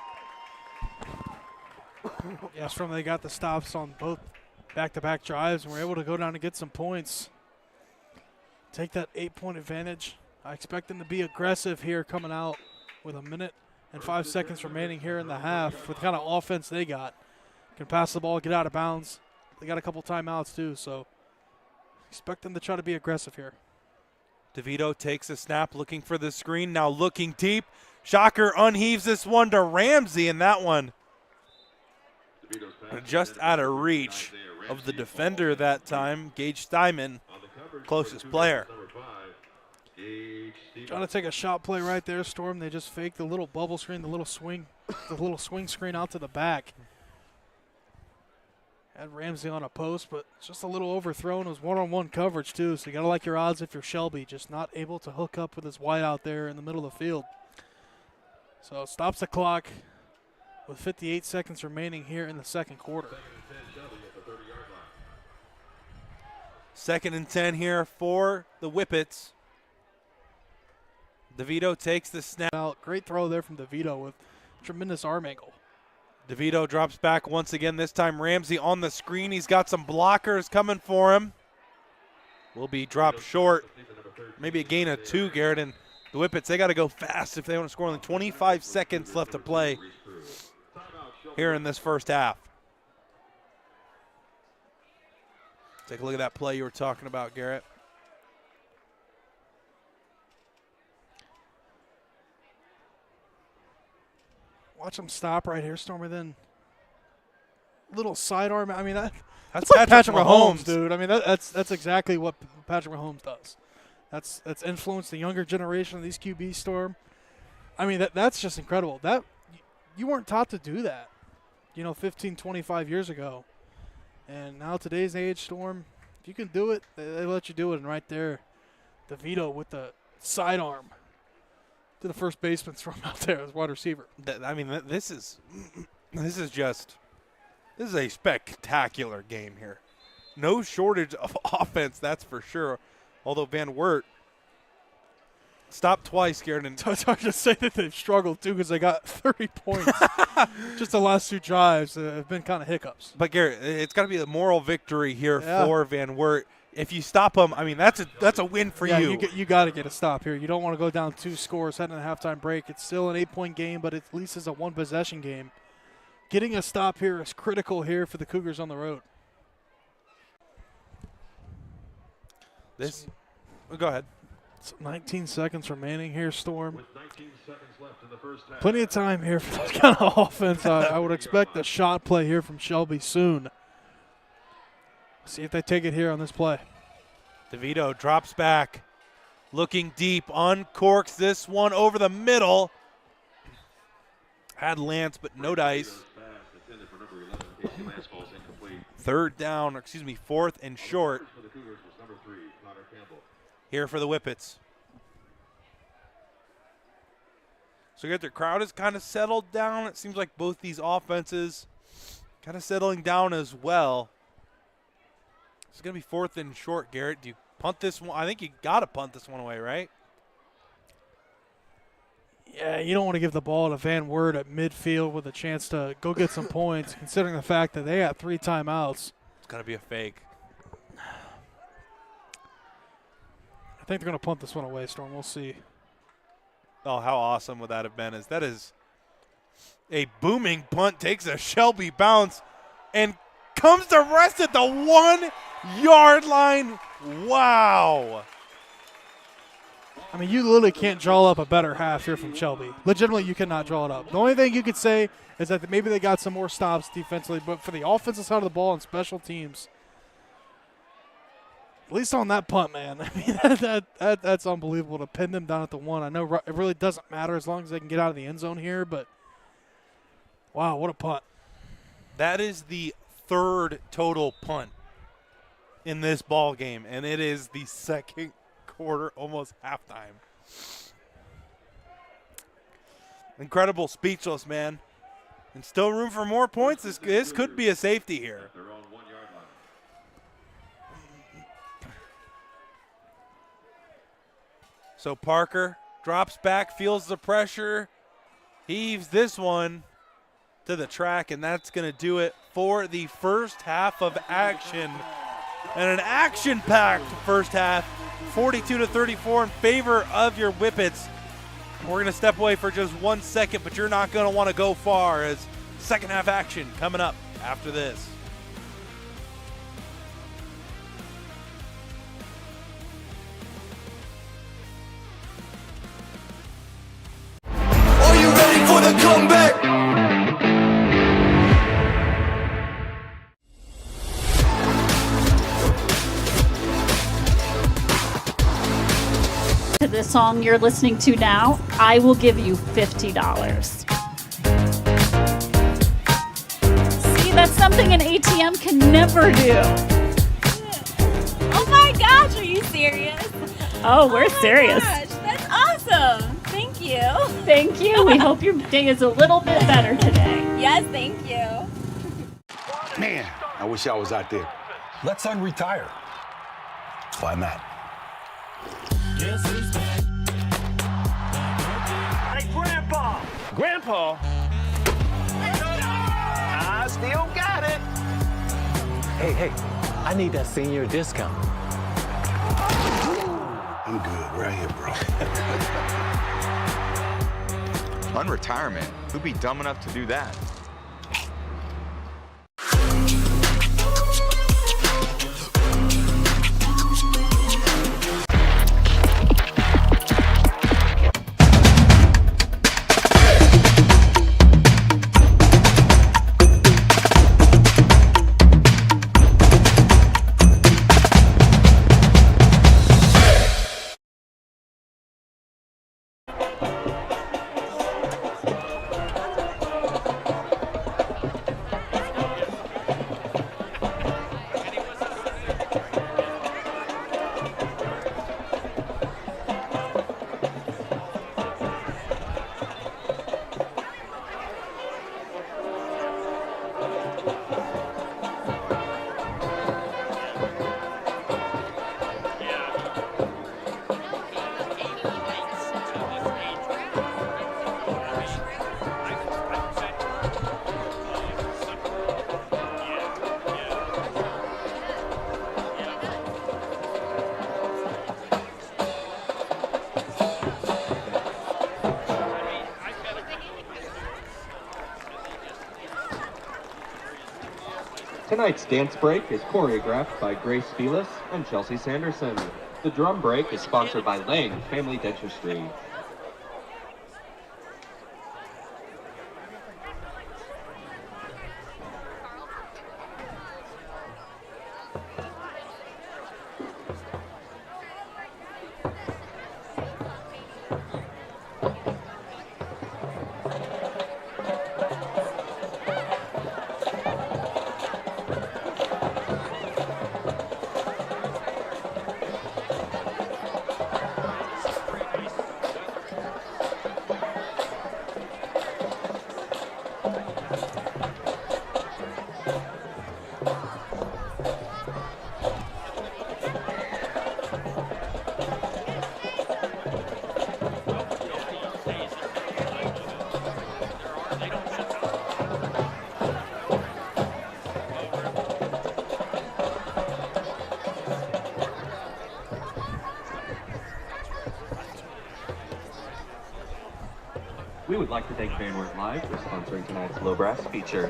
Yes, they got the stops on both back-to-back drives and were able to go down and get some points. Take that 8-point advantage. I expect them to be aggressive here coming out with 1:05 seconds remaining here in the half with the kind of offense they got. Can pass the ball, get out of bounds. They got a couple timeouts too, so expect them to try to be aggressive here. DeVito takes a snap, looking for the screen, now looking deep. Shocker unheaves this one to Ramsey, and that one just out of reach of the defender that time, Gage Steinman, closest player. Trying to take a shot play right there, Storm. They just faked the little bubble screen, the little swing screen out to the back. Had Ramsey on a post, but just a little overthrown. It was one-on-one coverage, too, so you got to like your odds if you're Shelby. Just not able to hook up with his wide out there in the middle of the field. So stops the clock with 58 seconds remaining here in the second quarter. 2nd and 10 here for the Whippets. DeVito takes the snap. Great throw there from DeVito with tremendous arm angle. DeVito drops back once again. This time Ramsey on the screen. He's got some blockers coming for him. Will be dropped short. Maybe a gain of 2, Garret. And the Whippets, they got to go fast if they want to score. Only 25 seconds left to play here in this first half. Take a look at that play you were talking about, Garret. Watch him stop right here, Stormer. Then little sidearm. I mean, that's like Patrick Mahomes, dude. I mean, that's exactly what Patrick Mahomes does. That's influenced the younger generation of these QB, Storm. I mean, that's just incredible. That you weren't taught to do that, 15, 25 years ago. And now today's age, Storm, if you can do it, they let you do it. And right there, DeVito with the sidearm to the first baseman's from out there as wide receiver. I mean, this is a spectacular game here. No shortage of offense, that's for sure. Although Van Wert stopped twice, Garret. And it's hard to say that they've struggled, too, because they got 30 points. Just the last 2 drives have been kind of hiccups. But, Garret, it's got to be a moral victory here for Van Wert. If you stop them, I mean, that's a win for you. You got to get a stop here. You don't want to go down 2 scores heading to the halftime break. It's still an 8-point game, but at least it's a 1-possession game. Getting a stop here is critical here for the Cougars on the road. Go ahead. So 19 seconds remaining here, Storm. With 19 seconds left in the first half. Plenty of time here for this kind of offense. I would expect a shot play here from Shelby soon. See if they take it here on this play. DeVito drops back, looking deep, uncorks this one over the middle. Had Lance, but no dice. Fourth and short. Here for the Whippets. So their crowd is kind of settled down. It seems like both these offenses kind of settling down as well. It's going to be fourth and short, Garrett. Do you punt this one? I think you got to punt this one away, right? Yeah, you don't want to give the ball to Van Wert at midfield with a chance to go get some points, considering the fact that they got 3 timeouts. It's going to be a fake. I think they're going to punt this one away, Storm. We'll see. Oh, how awesome would that have been? That is a booming punt, takes a Shelby bounce, and comes to rest at the 1 yard line. Wow. I mean, you literally can't draw up a better half here from Shelby. Legitimately, you cannot draw it up. The only thing you could say is that maybe they got some more stops defensively, but for the offensive side of the ball and special teams, at least on that punt, man, I mean, that's unbelievable to pin them down at the 1. I know it really doesn't matter as long as they can get out of the end zone here, but wow, what a punt. That is the 3rd total punt in this ball game, and it is the 2nd quarter, almost halftime. Incredible, speechless, man. And still room for more points. This could be a safety here. So Parker drops back, feels the pressure, heaves this one to the track, and that's going to do it for the first half of action. And an action-packed first half, 42-34 in favor of your Whippets. We're going to step away for just 1 second, but you're not going to want to go far, as second half action coming up after this. Are you ready for the comeback? To the song you're listening to now, I will give you $50. See, that's something an ATM can never do. Oh my gosh, are you serious? Oh, we're serious. Gosh, that's awesome. Thank you. Thank you. We hope your day is a little bit better today. Yes, thank you. Man, I wish I was out there. Let's unretire. Why not? Hey, Grandpa! Grandpa? I still got it. Hey, I need that senior discount. I'm good right here, bro. Unretirement? Who'd be dumb enough to do that? Tonight's dance break is choreographed by Grace Felix and Chelsea Sanderson. The drum break is sponsored by Lang Family Dentistry. We would like to thank Wert Live for sponsoring tonight's low brass feature.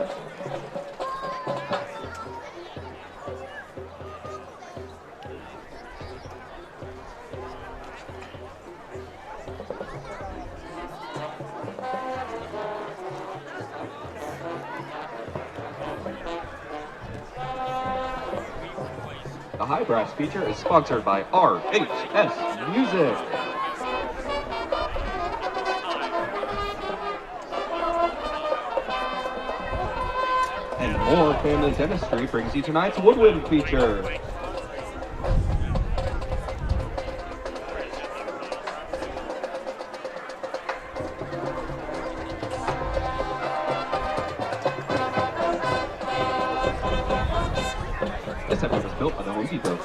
The high brass feature is sponsored by RHS Music. And More Family Dentistry brings you tonight's woodwind feature. This episode was built by the Home Depot.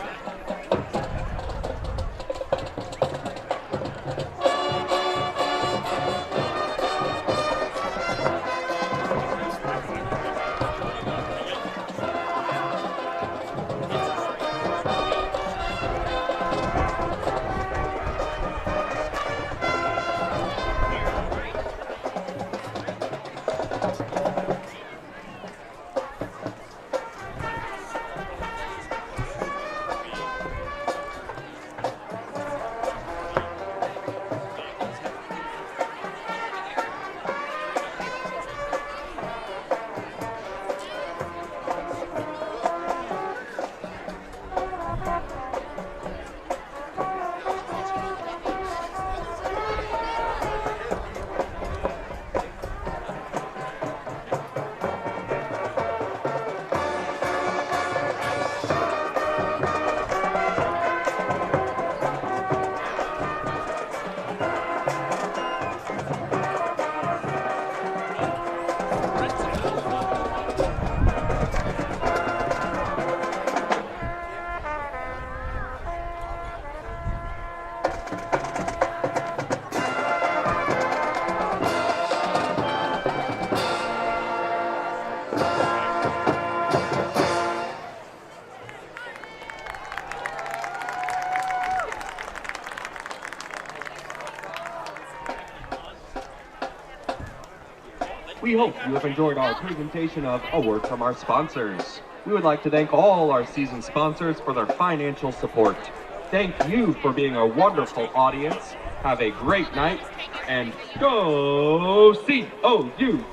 We hope you have enjoyed our presentation of a word from our sponsors. We would like to thank all our season sponsors for their financial support. Thank you for being a wonderful audience. Have a great night, and go C-O-U-G-A-R-S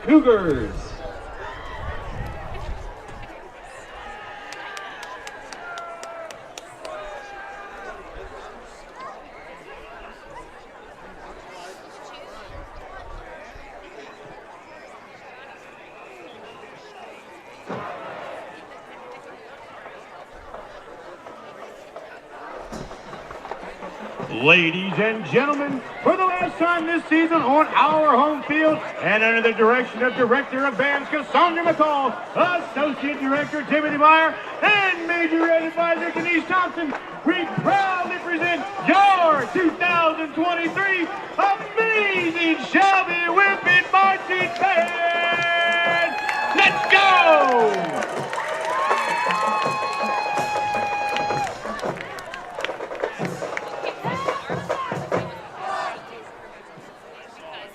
Cougars! Ladies and gentlemen, for the last time this season on our home field and under the direction of Director of Bands Cassandra McCall, Associate Director Timothy Meyer, and Major Ed Advisor Denise Thompson, we proudly present your 2023 Amazing Shelby Whippet Marching Band! Let's go!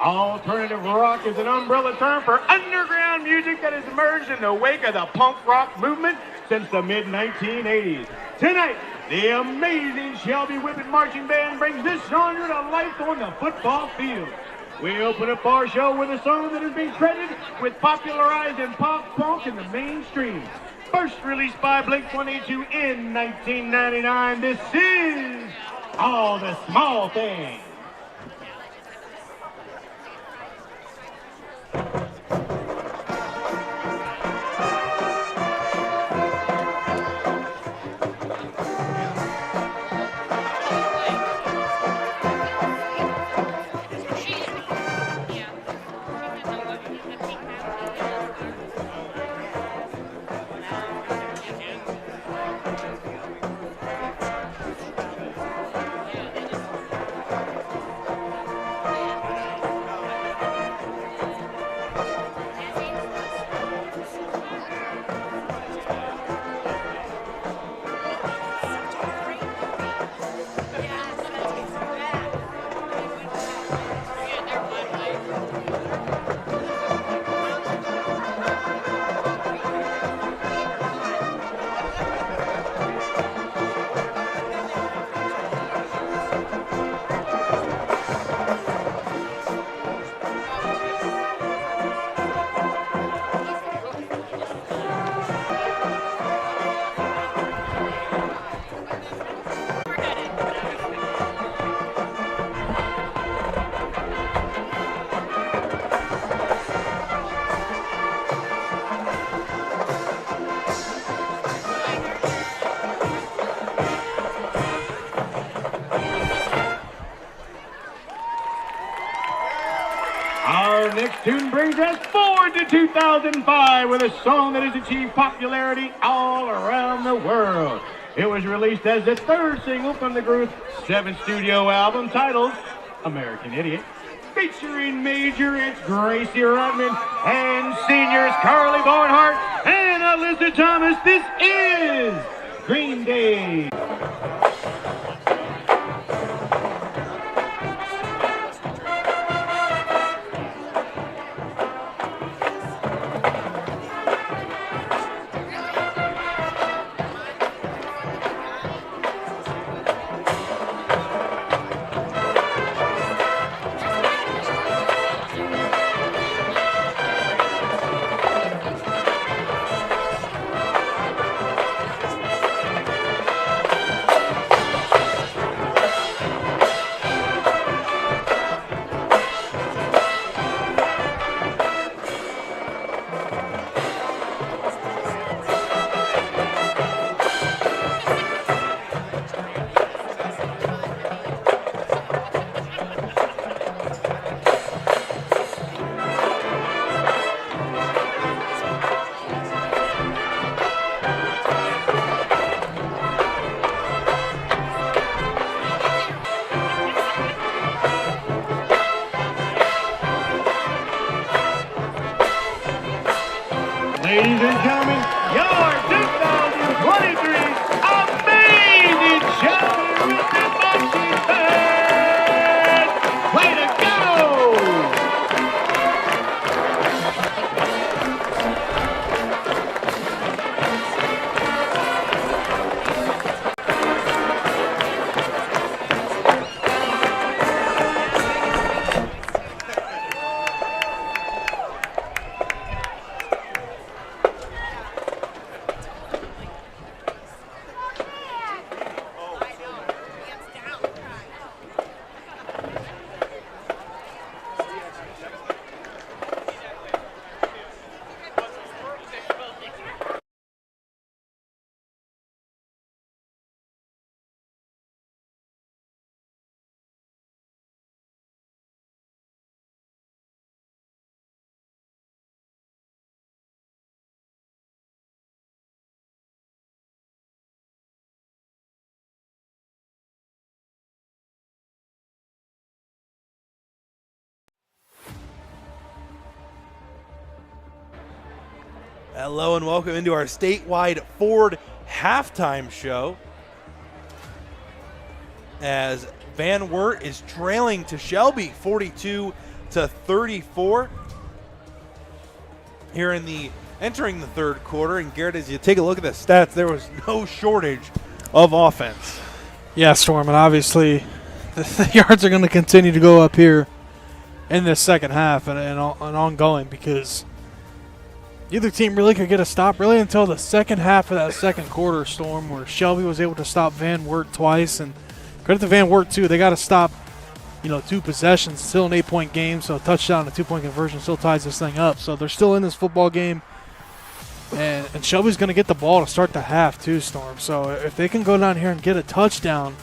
Alternative rock is an umbrella term for underground music that has emerged in the wake of the punk rock movement since the mid-1980s. Tonight, The amazing Shelby Whippet Marching Band brings this genre to life on the football field. We open up our show with a song that has been credited with popularizing pop punk in the mainstream. First released by Blink-182 in 1999, this is All the Small Things. Our next tune brings us forward to 2005 with a song that has achieved popularity all around the world. It was released as the third single from the group's seventh studio album titled American Idiot, featuring majorettes Gracie Rutman and seniors Carly Barnhart and Alyssa Thomas. This is Green Day. Ladies and gentlemen, your 2023 amazing Shelby Whippet Marching Band! Way to go! Hello and welcome into our statewide Ford halftime show. As Van Wert is trailing to Shelby 42-34 here in the entering the third quarter. And Garrett, as you take a look at the stats, there was no shortage of offense. Yeah, Storm, and obviously the yards are going to continue to go up here in this second half and ongoing, because either team really could get a stop really until the second half of that second quarter, Storm, where Shelby was able to stop Van Wert twice. And credit to Van Wert, too. They got to stop, 2 possessions. Still an 8-point game, so a touchdown and a 2-point conversion still ties this thing up. So they're still in this football game. And Shelby's going to get the ball to start the half, too, Storm. So if they can go down here and get a touchdown,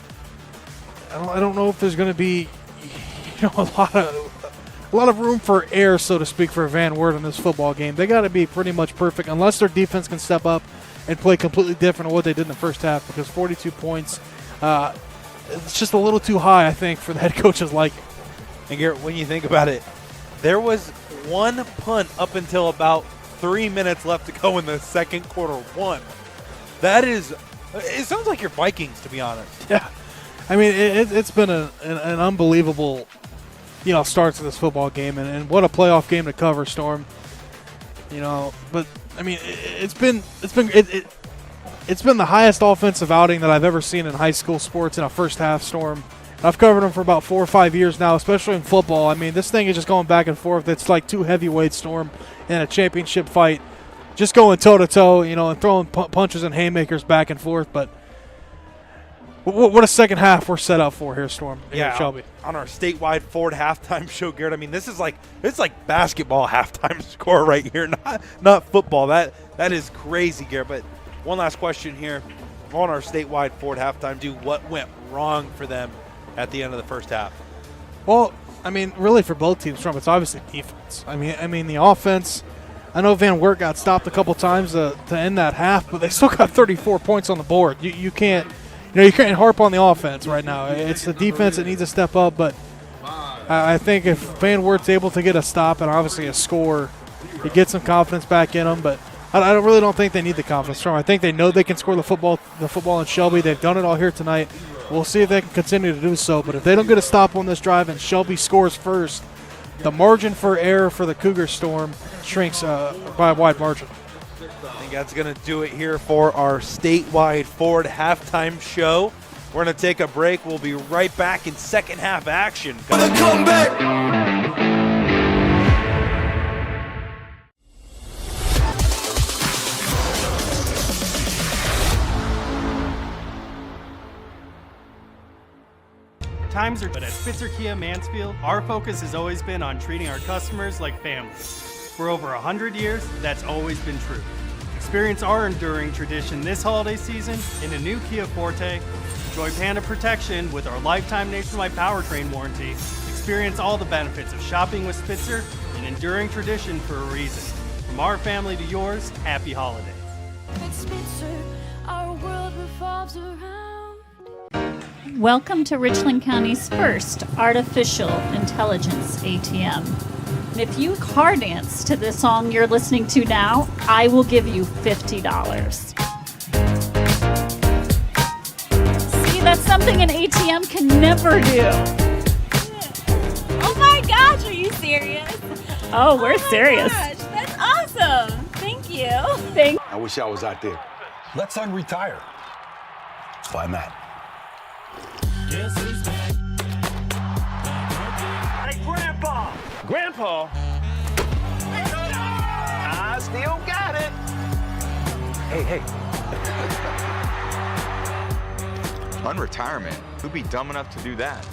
I don't know if there's going to be, a lot of room for error, so to speak, for Van Wert in this football game. They got to be pretty much perfect, unless their defense can step up and play completely different than what they did in the first half, because 42 points, it's just a little too high, I think, for the head coach's liking. And Garrett, when you think about it, there was one punt up until about 3 minutes left to go in the second quarter. One. That is, it sounds like your Vikings, to be honest. Yeah. I mean, it's been an unbelievable, start to this football game, and what a playoff game to cover, Storm. But I mean, it's been the highest offensive outing that I've ever seen in high school sports in a first half, Storm. I've covered them for about 4 or 5 years now, especially in football. I mean, this thing is just going back and forth. It's like two heavyweights, Storm, in a championship fight, just going toe-to-toe, and throwing punches and haymakers back and forth. But what a second half we're set up for here, Storm. Yeah, Shelby. On our statewide Ford halftime show, Garrett. I mean, it's like basketball halftime score right here, not football. That is crazy, Garrett. But one last question here on our statewide Ford halftime: what went wrong for them at the end of the first half? Well, I mean, really for both teams, Storm, it's obviously defense. I mean the offense. I know Van Wert got stopped a couple times to end that half, but they still got 34 points on the board. You can't. You can't harp on the offense right now. It's the defense that needs to step up, but I think if Van Wert's able to get a stop and obviously a score, it gets some confidence back in them. But I really don't think they need the confidence from. I think they know they can score the football in Shelby. They've done it all here tonight. We'll see if they can continue to do so. But if they don't get a stop on this drive and Shelby scores first, the margin for error for the Cougars, Storm, shrinks by a wide margin. I think that's going to do it here for our statewide Ford halftime show. We're going to take a break. We'll be right back in second half action. Come back. Times are, but at Spitzer Kia Mansfield, our focus has always been on treating our customers like family. For over 100 years, that's always been true. Experience our enduring tradition this holiday season in a new Kia Forte. Enjoy Panda protection with our lifetime nationwide powertrain warranty. Experience all the benefits of shopping with Spitzer, an enduring tradition for a reason. From our family to yours, happy holidays. At Spitzer, our world revolves around. Welcome to Richland County's first artificial intelligence ATM. And if you car dance to the song you're listening to now, I will give you $50. See, that's something an ATM can never do. Oh my gosh, are you serious? Oh, we're serious. Gosh, that's awesome. Thank you. I wish I was out there. Let's unretire. That's why I'm at. Hey, Grandpa! Grandpa? I still got it. Hey. Unretirement? Who'd be dumb enough to do that?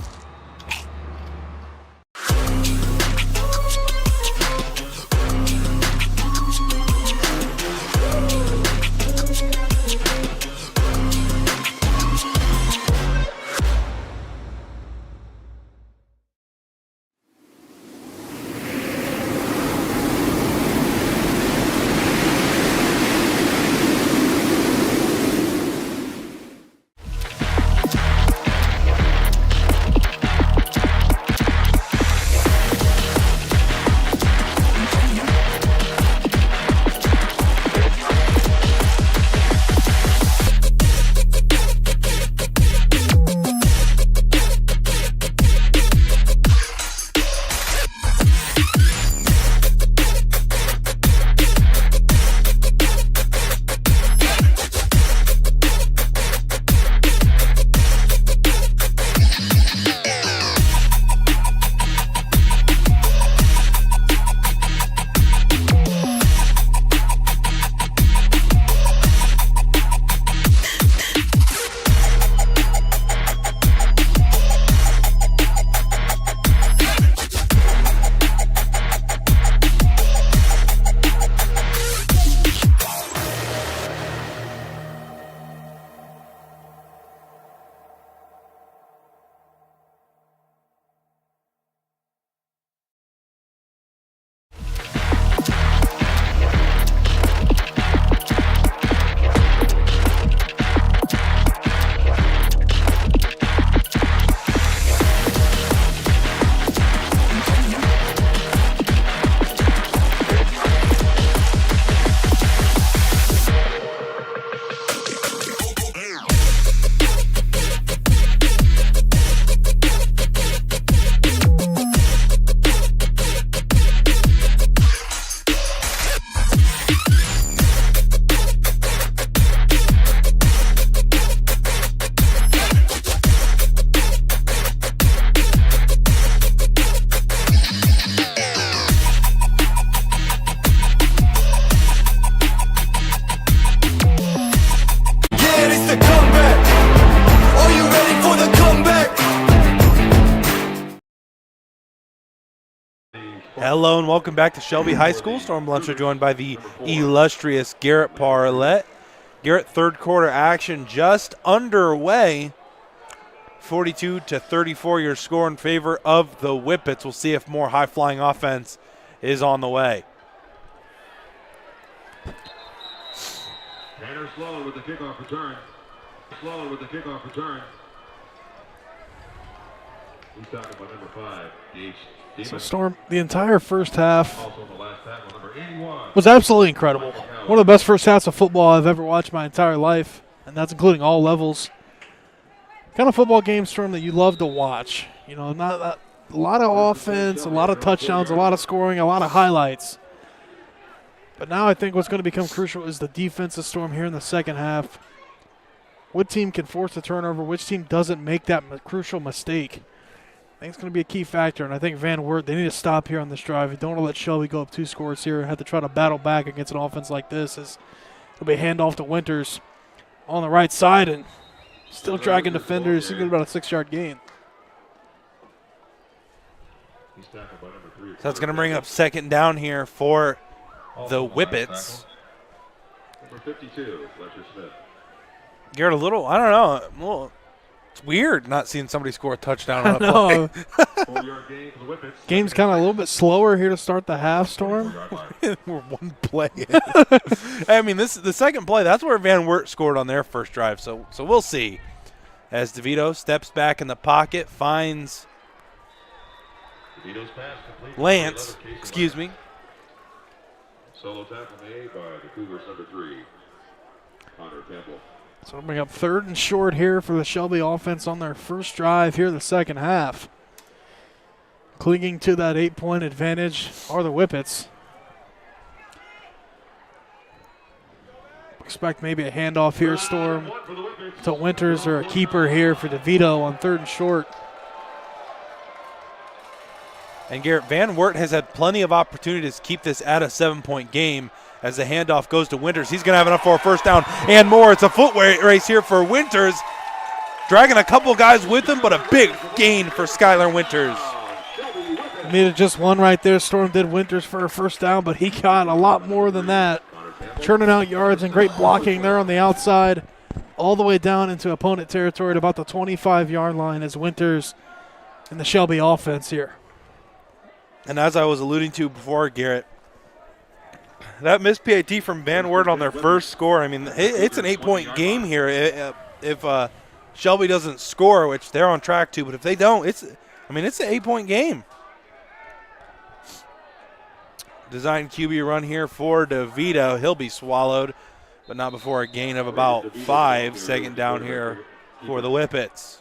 Hello and welcome back to Shelby High School. Storm Bluntschly joined by the illustrious Garret Parlett. Garret, third quarter action just underway. 42-34 your score in favor of the Whippets. We'll see if more high-flying offense is on the way. Tanner Sloan with the kickoff return. Sloan with the kickoff return. He's talking about number 5, Gage. So Storm, the entire first half Also on the last tackle, number 81. was absolutely incredible. One of the best first halves of football I've ever watched my entire life, and that's including all levels. Kind of football game, Storm, that you love to watch. You know, not a lot of offense, a lot of touchdowns, a lot of scoring, a lot of highlights. But now I think what's going to become crucial is the defensive Storm here in the second half. What team can force a turnover? Which team doesn't make that crucial mistake? I think it's going to be a key factor, and I think Van Wert, they need to stop here on this drive. You don't want to let Shelby go up 2 scores here and have to try to battle back against an offense like this. It'll be a handoff to Winters on the right side and still dragging defenders. He's got about a 6-yard gain. So that's going to bring up second down here for the Whippets. Number 52, Fletcher Smith. Garrett, a little, I don't know, it's weird not seeing somebody score a touchdown on a play. 4-yard gain for the Whippets. Game's kind of a little bit slower here to start the half, Storm. We're one play in. I mean, this is the second play. That's where Van Wert scored on their first drive. So we'll see. As DeVito steps back in the pocket, finds Lance. Excuse me. Solo tackle made by the Cougars, number 3, Connor Campbell. So we'll bring up 3rd and short here for the Shelby offense on their first drive here in the second half. Clinging to that 8-point advantage are the Whippets. Expect maybe a handoff here, Storm, to Winters, or a keeper here for DeVito on 3rd and short. And Garrett, Van Wert has had plenty of opportunities to keep this at a 7-point game. As the handoff goes to Winters, he's going to have enough for a first down and more. It's a foot race here for Winters, dragging a couple guys with him, but a big gain for Skylar Winters. Needed just one right there. Storm did Winters for a first down, but he got a lot more than that. Churning out yards and great blocking there on the outside, all the way down into opponent territory at about the 25-yard line as Winters in the Shelby offense here. And as I was alluding to before, Garrett, that missed PAT from Van Wert on their first score. I mean, it's an 8-point game here. If Shelby doesn't score, which they're on track to, but if they don't, it's an 8-point game. Design QB run here for DeVito. He'll be swallowed, but not before a gain of about 5. Second down here for the Whippets.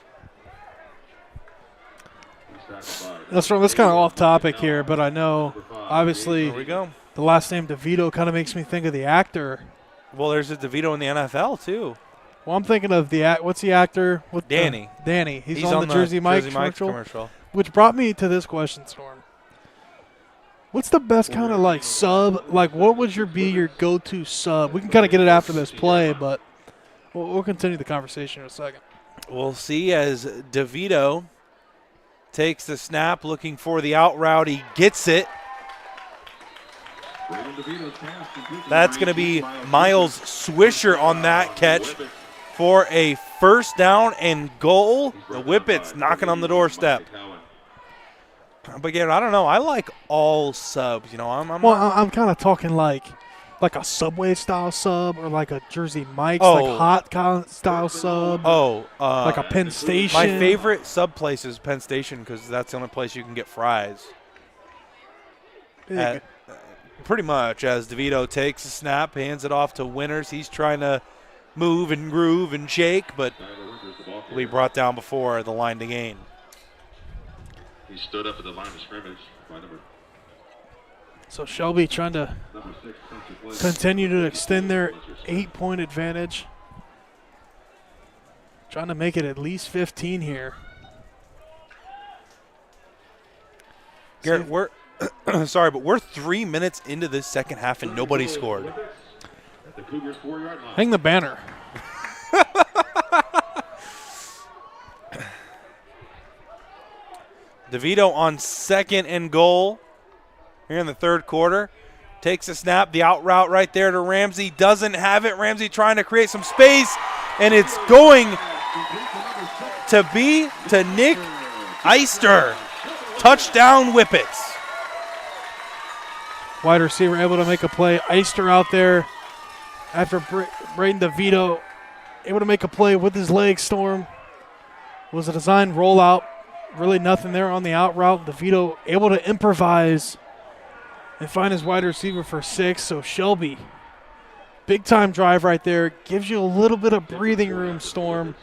That's kind of off topic here, but I know, obviously, There we go. The last name DeVito kind of makes me think of the actor. Well, there's a DeVito in the NFL, too. Well, I'm thinking of what's the actor? Danny. Danny. He's on the Jersey Mike commercial. Which brought me to this question, Storm. What's the best kind of like sub? Like, what would be your go-to sub? We can kind of get it after this play, but we'll continue the conversation in a second. We'll see as DeVito takes the snap, looking for the out route. He gets it. That's going to be Miles Swisher on that catch for a first down and goal. The Whippets knocking on the doorstep. But again, I don't know. I like all subs. You know, I'm kind of talking like a Subway style sub or like a Jersey Mike's like hot style sub. Like a Penn Station. My favorite sub place is Penn Station because that's the only place you can get fries. Pretty much, as DeVito takes the snap, hands it off to Winters. He's trying to move and groove and shake, but will be brought down before the line to gain. He stood up at the line of scrimmage by number. So Shelby trying to continue to extend their 8-point advantage. Trying to make it at least 15 here. Garrett, we're sorry, but we're 3 minutes into this second half and nobody scored. Hang the banner. DeVito on 2nd and goal. here in the third quarter. Takes a snap, the out route right there to Ramsey. Doesn't have it. Ramsey trying to create some space, and it's going to be to Nick Eister. Touchdown, Whippets. Wide receiver able to make a play. Eister out there after Brayden DeVito able to make a play with his legs, Storm. Was a designed rollout. Really nothing there on the out route. DeVito able to improvise and find his wide receiver for 6. So Shelby, big time drive right there. Gives you a little bit of breathing room, Storm.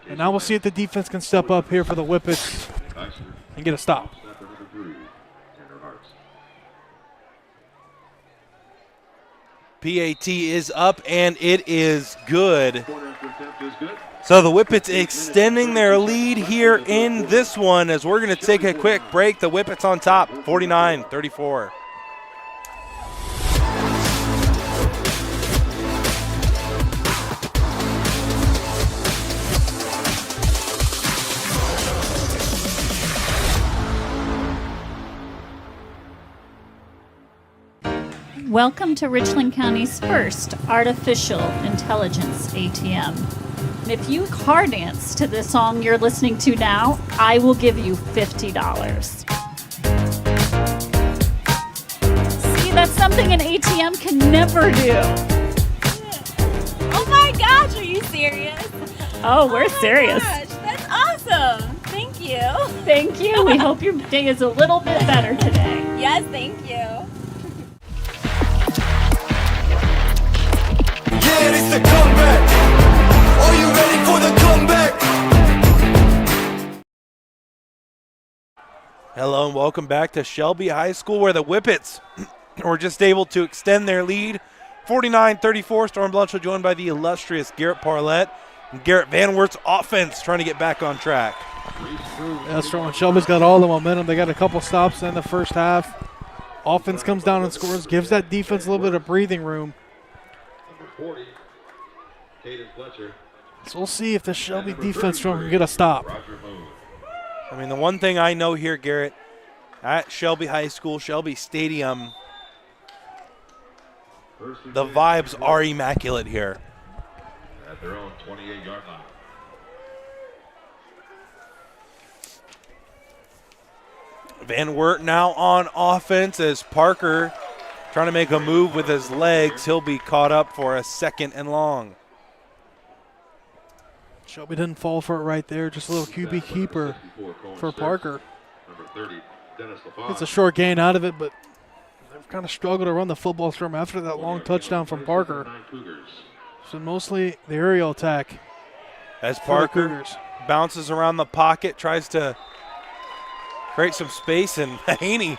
And now we'll see if the defense can step up here for the Whippets and get a stop. PAT is up, and it is good. So the Whippets extending their lead here in this one as we're going to take a quick break. The Whippets on top, 49-34. Welcome to Richland County's first artificial intelligence ATM. And if you car dance to the song you're listening to now, I will give you $50. See, that's something an ATM can never do. Oh my gosh, are you serious? Oh, we're serious. Gosh, that's awesome. Thank you. Thank you. We hope your day is a little bit better today. Yes, thank you. Yeah, it's the comeback. Are you ready for the comeback? Hello and welcome back to Shelby High School, where the Whippets were just able to extend their lead. 49-34, Storm Bluntschly joined by the illustrious Garret Parlett and Garret Van Wert's offense trying to get back on track. That's right. Shelby's got all the momentum. They got a couple stops in the first half. Offense comes down and scores, gives that defense a little bit of breathing room. 40, Fletcher. So we'll see if the Shelby defense can get a stop. I mean, the one thing I know here, Garrett, at Shelby High School, Shelby Stadium, the vibes are immaculate here. At their own 28-yard line. Van Wert now on offense as Parker trying to make a move with his legs. He'll be caught up for a 2nd and long. Shelby didn't fall for it right there. Just a little QB keeper for Parker. It's a short gain out of it, but they've kind of struggled to run the football from after that long touchdown from Parker. So mostly the aerial attack. As Parker bounces around the pocket, tries to create some space, and Haney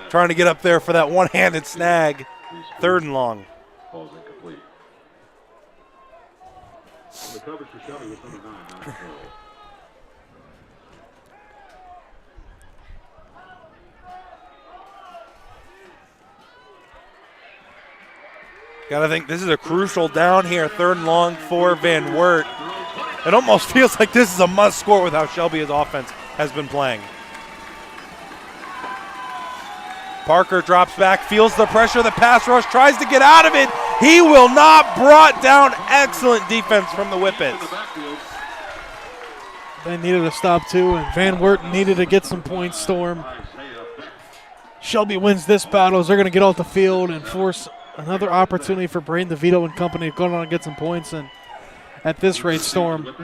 trying to get up there for that one-handed snag. 3rd and long. Ball's incomplete. The coverage for Shelby was number 9, not control. Gotta think this is a crucial down here. 3rd and long for Van Wert. It almost feels like this is a must score with how Shelby's offense has been playing. Parker drops back, feels the pressure, the pass rush, tries to get out of it. He will not. Brought down. Excellent defense from the Whippets. They needed a stop too, and Van Wert needed to get some points, Storm. Shelby wins this battle as they're going to get off the field and force another opportunity for Brayden DeVito and company to go on and get some points. And at this rate, Storm,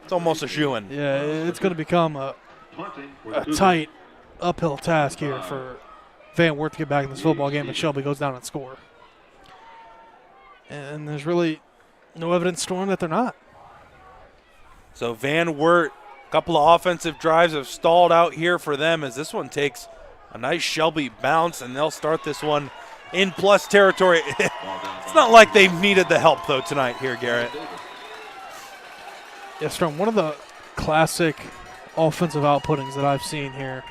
it's almost a shoo-in. Yeah, it's going to become a tight uphill task here for Van Wert to get back in this football game, and Shelby goes down and score. And there's really no evidence, Storm, that they're not. So Van Wert, a couple of offensive drives have stalled out here for them as this one takes a nice Shelby bounce, and they'll start this one in plus territory. It's not like they've needed the help, though, tonight here, Garrett. Yeah, Storm, one of the classic offensive outputtings that I've seen here.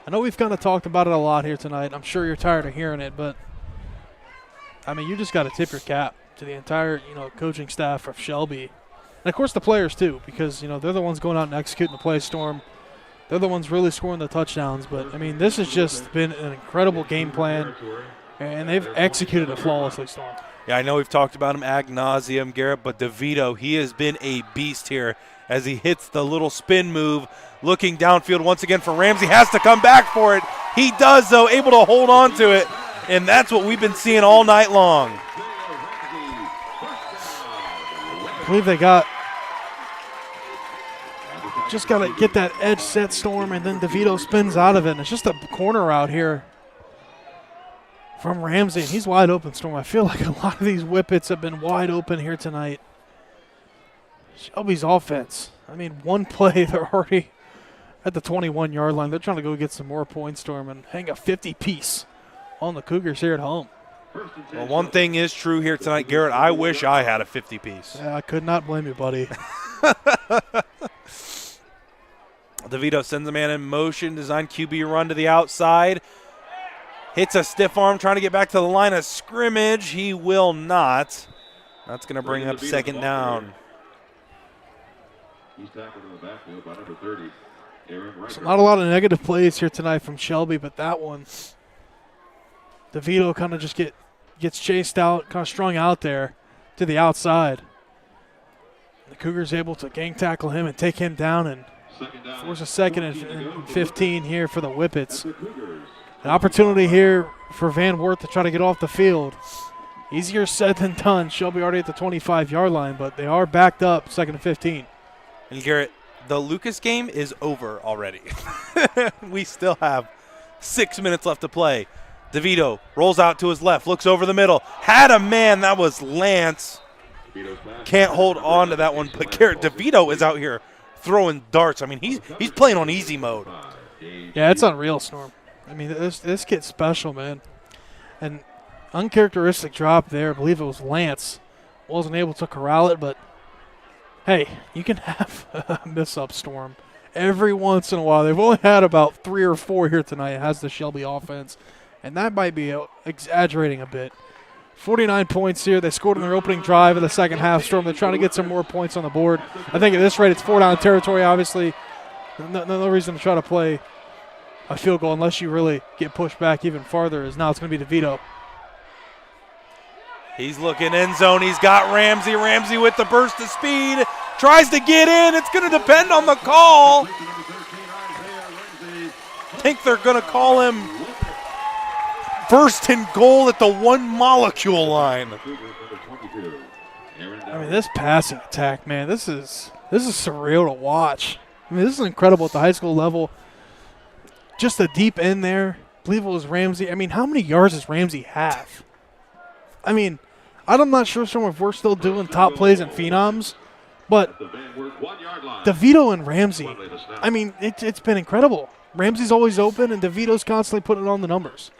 I know we've kind of talked about it a lot here tonight. I'm sure you're tired of hearing it, but I mean, you just got to tip your cap to the entire, coaching staff of Shelby, and of course the players too, because they're the ones going out and executing the play, Storm. They're the ones really scoring the touchdowns. But, I mean, this has just been an incredible game plan, and they've executed it flawlessly, Storm. Yeah, I know we've talked about him ad nauseum, Garrett, but DeVito, he has been a beast here as he hits the little spin move, looking downfield once again for Ramsey. Has to come back for it. He does, though, able to hold on to it, and that's what we've been seeing all night long. I believe they just got to get that edge set, Storm, and then DeVito spins out of it. And it's just a corner route here from Ramsey. He's wide open, Storm. I feel like a lot of these Whippets have been wide open here tonight. Shelby's offense. I mean, one play, they're already at the 21-yard line. They're trying to go get some more points, Storm, and hang a 50-piece on the Cougars here at home. Well, one thing is true here tonight, Garrett. I wish I had a 50-piece. Yeah, I could not blame you, buddy. DeVito sends a man in motion, design QB run to the outside. Hits a stiff arm, trying to get back to the line of scrimmage. He will not. That's going to bring up second down. He's tackled in the backfield by number 30. So not a lot of negative plays here tonight from Shelby, but that one, DeVito kind of just gets chased out, kind of strung out there to the outside. The Cougars able to gang tackle him and take him down and force a second and 15 here for the Whippets. An opportunity here for Van Wert to try to get off the field. Easier said than done. Shelby already at the 25-yard line, but they are backed up, second and 15. And Garrett, the Lucas game is over already. We still have 6 minutes left to play. DeVito rolls out to his left, looks over the middle. Had a man, that was Lance. Can't hold on to that one, but Garrett, DeVito is out here throwing darts. I mean, he's playing on easy mode. Yeah, it's unreal, Storm. I mean, this kid's special, man. And uncharacteristic drop there. I believe it was Lance. Wasn't able to corral it, but hey, you can have a miss-up, Storm, every once in a while. They've only had about 3 or 4 here tonight. It has the Shelby offense, and that might be exaggerating a bit. 49 points here. They scored in their opening drive of the second half, Storm. They're trying to get some more points on the board. I think at this rate it's 4-down territory, obviously. No reason to try to play a field goal unless you really get pushed back even farther, as now it's going to be DeVito. He's looking end zone. He's got Ramsey. Ramsey with the burst of speed. Tries to get in. It's going to depend on the call. I think they're going to call him first and goal at the 1 molecule line. I mean, this passing attack, man, this is surreal to watch. I mean, this is incredible at the high school level. Just a deep end there. I believe it was Ramsey. I mean, how many yards does Ramsey have? I mean, I'm not sure if we're still doing top plays and phenoms, but DeVito and Ramsey, I mean, it's been incredible. Ramsey's always open, and DeVito's constantly putting on the numbers.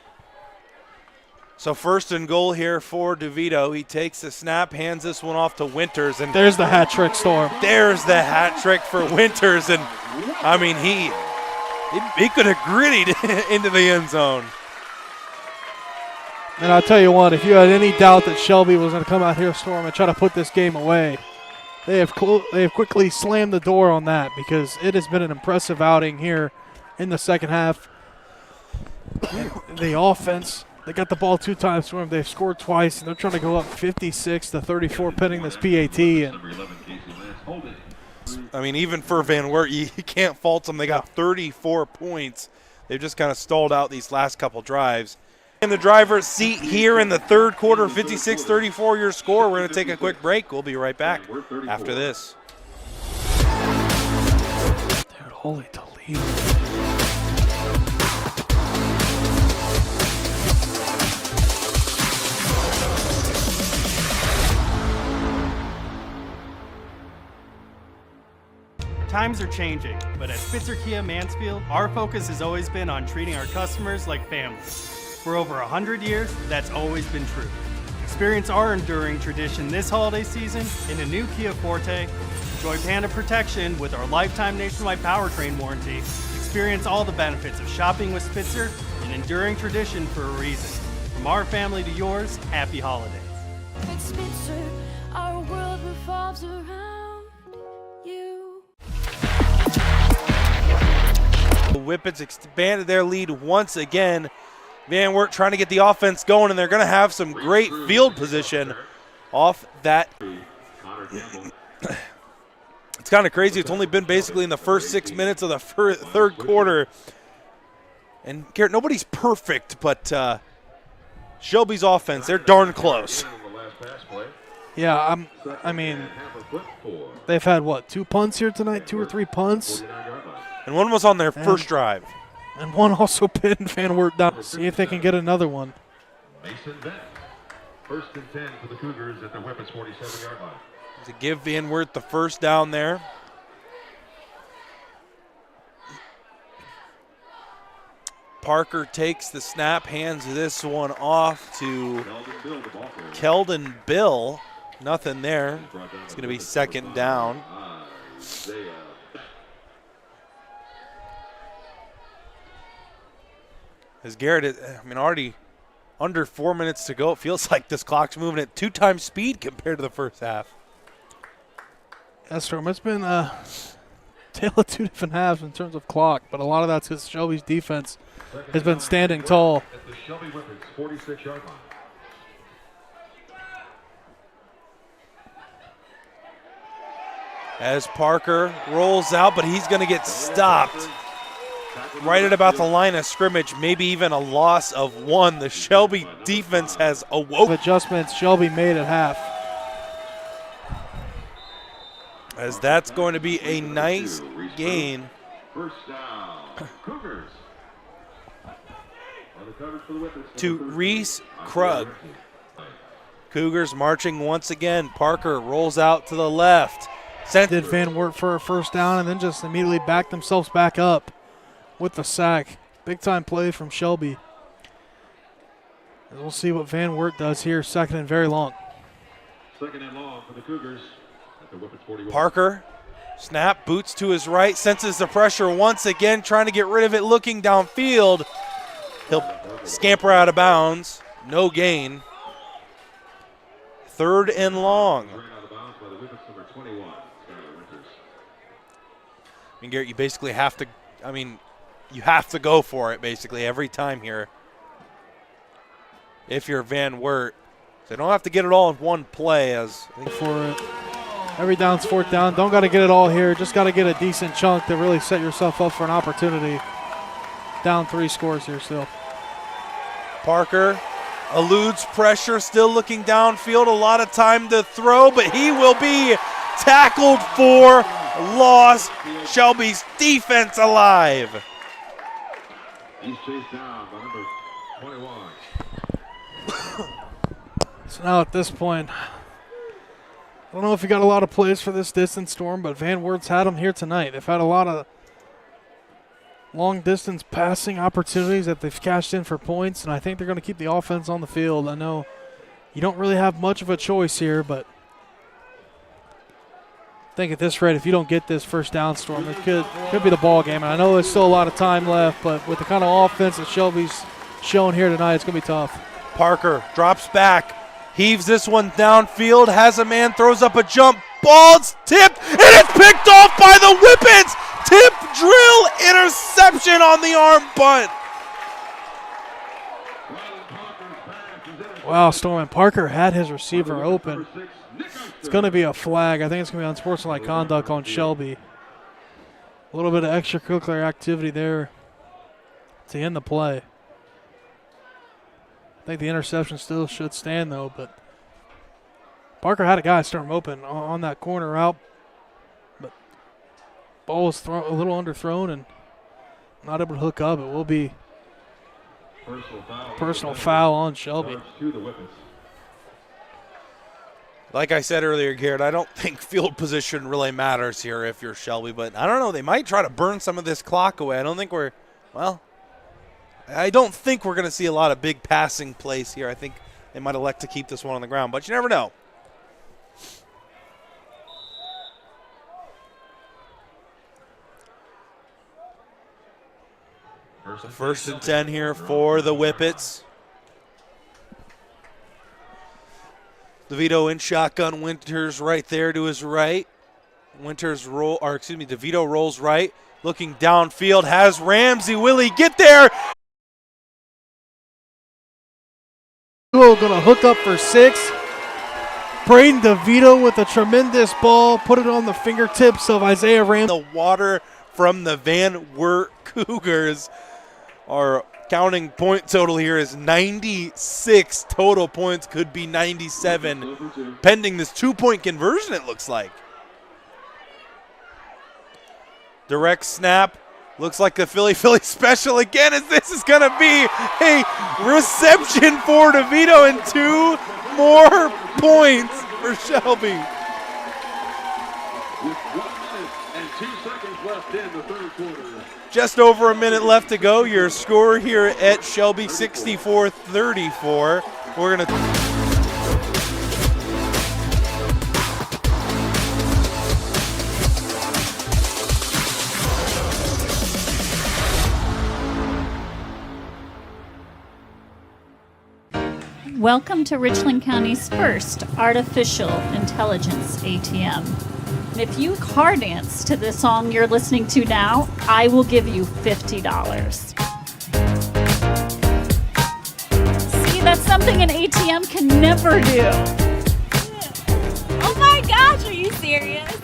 So first and goal here for DeVito. He takes the snap, hands this one off to Winters. And there's the hat trick, Storm. There's the hat trick for Winters. And, I mean, he could have grittied into the end zone. And I'll tell you what, if you had any doubt that Shelby was going to come out here, Storm, and try to put this game away, they have quickly slammed the door on that, because it has been an impressive outing here in the second half. The offense, they got the ball 2 times for them. They've scored twice, and they're trying to go up 56-34, pinning this PAT. And I mean, even for Van Wert, you can't fault them. They got 34 points. They've just kind of stalled out these last couple drives. In the driver's seat here in the third quarter, 56-34 your score. We're going to take a quick break. We'll be right back after this. Dude, holy Toledo. Times are changing, but at Spitzer Kia Mansfield, our focus has always been on treating our customers like family. For over 100 years, that's always been true. Experience our enduring tradition this holiday season in a new Kia Forte. Enjoy Panda protection with our lifetime nationwide powertrain warranty. Experience all the benefits of shopping with Spitzer, an enduring tradition for a reason. From our family to yours, happy holidays. At Spitzer, our world revolves around you. Whippets expanded their lead once again. Van Wert trying to get the offense going, and they're going to have some great field position off that. It's kind of crazy. It's only been basically in the first 6 minutes of the third quarter. And Garrett, nobody's perfect, but Shelby's offense, they're darn close. Yeah, I mean, they've had, what, 2 punts here tonight, 2 or 3 punts? And one was on their first drive. And one also pinned Van Wert down. See if they can get another one. Mason Bent. 1st and 10 for the Cougars at the Whippets 47-yard line. To give Van Wert the first down there. Parker takes the snap, hands this one off to Keldon Bill. Nothing there. It's going to be 2nd down. As Garrett, already under 4 minutes to go. It feels like this clock's moving at 2 times speed compared to the first half. That's Storm. It's been a tale of 2 different halves in terms of clock, but a lot of that's because Shelby's defense has been standing tall. At the Shelby Whippets 46-yard line. As Parker rolls out, but he's going to get stopped right at about the line of scrimmage, maybe even a loss of 1. The Shelby defense has awoke. Adjustments Shelby made at half. As that's going to be a nice gain. First down, Cougars. To Reese Krug. Cougars marching once again. Parker rolls out to the left. Did Van Wert for a first down and then just immediately backed themselves back up with the sack. Big time play from Shelby. And we'll see what Van Wert does here. 2nd and very long. 2nd and long for the Cougars at the Whippets 41. Parker, snap, boots to his right, senses the pressure once again, trying to get rid of it, looking downfield. He'll scamper out of bounds. No gain. 3rd and long. Garrett, you basically have to, you have to go for it basically every time here. If you're Van Wert. So you don't have to get it all in one play as I think for it. Every down's 4th down. Don't got to get it all here. Just got to get a decent chunk to really set yourself up for an opportunity. Down 3 scores here still. Parker eludes pressure, still looking downfield. A lot of time to throw, but he will be tackled for loss. Shelby's defense alive. He's chased down by number 21. So now at this point, I don't know if you got a lot of plays for this distance, Storm, but Van Wert's had them here tonight. They've had a lot of long-distance passing opportunities that they've cashed in for points, and I think they're going to keep the offense on the field. I know you don't really have much of a choice here, but I think at this rate, if you don't get this first down, Storm, it could be the ball game. And I know there's still a lot of time left, but with the kind of offense that Shelby's shown here tonight, it's going to be tough. Parker drops back, heaves this one downfield, has a man, throws up a jump, ball's tipped, and it's picked off by the Whippets. Tip drill interception on the arm bunt. Wow, Storm, and Parker had his receiver open. It's going to be a flag. I think it's going to be unsportsmanlike conduct on Shelby. A little bit of extracurricular activity there to end the play. I think the interception still should stand, though, but Parker had a guy Storm open on that corner route, but ball was a little underthrown and not able to hook up. It will be personal foul on Shelby. Like I said earlier, Garrett, I don't think field position really matters here if you're Shelby, but I don't know. They might try to burn some of this clock away. I don't think we're going to see a lot of big passing plays here. I think they might elect to keep this one on the ground, but you never know. So 1st and 10 here for the Whippets. DeVito in shotgun. Winters right there to his right. DeVito rolls right. looking downfield, has Ramsey. Will he get there? Going to hook up for 6. Brayden DeVito with a tremendous ball, put it on the fingertips of Isaiah Ramsey. The water from the Van Wert Cougars. Our counting point total here is 96 total points, could be 97, pending this 2-point conversion, it looks like. Direct snap. Looks like the Philly special again, as this is going to be a reception for DeVito and 2 more points for Shelby. With 1 minute and 2 seconds left in the third quarter. Just over a minute left to go. Your score here at Shelby, 64-34. We're going to... Welcome to Richland County's first artificial intelligence ATM. And if you car dance to the song you're listening to now, I will give you $50. See, that's something an ATM can never do. Oh my gosh, are you serious?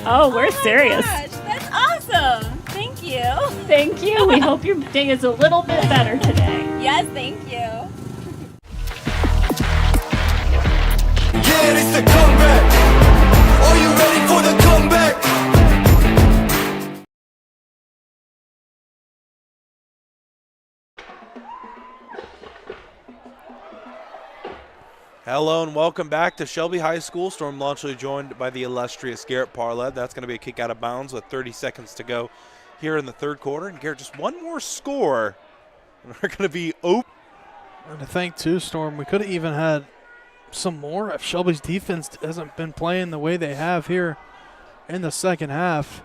Oh, we're serious. Gosh, that's awesome. Thank you. Thank you. We hope your day is a little bit better today. Yes, thank you. Yeah, it's the comeback. Are you ready for the comeback? Hello and welcome back to Shelby High School. Storm Bluntschly joined by the illustrious Garret Parlett. That's going to be a kick out of bounds with 30 seconds to go here in the third quarter. And Garret, just one more score, and we're going to be open. And to think, too, Storm, we could have even had some more if Shelby's defense hasn't been playing the way they have here in the second half.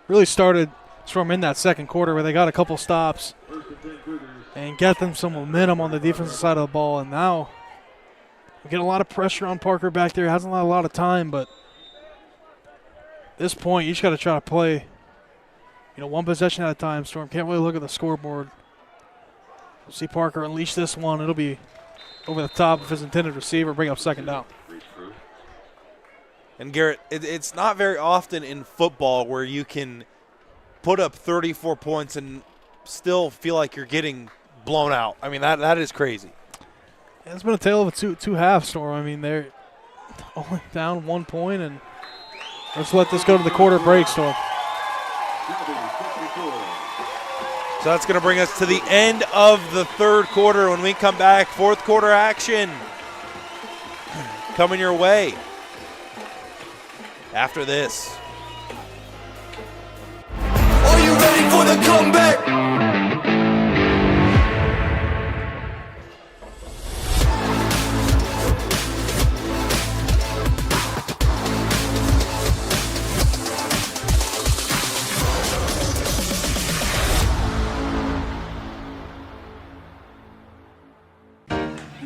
Really started Storm in that second quarter where they got a couple stops and get them some momentum on the defensive side of the ball. And now we get a lot of pressure on Parker back there. Hasn't had a lot of time, but at this point, you just got to try to play, one possession at a time. Storm can't really look at the scoreboard. We'll see Parker unleash this one. It'll be over the top of his intended receiver, bring up second down. And Garret, it's not very often in football where you can put up 34 points and still feel like you're getting blown out. I mean, that is crazy. Yeah, it's been a tale of a two halves, Storm. I mean, they're only down 1 point, and let's let this go to the quarter break, Storm. So that's going to bring us to the end of the third quarter. When we come back, fourth quarter action coming your way after this. Are you ready for the comeback?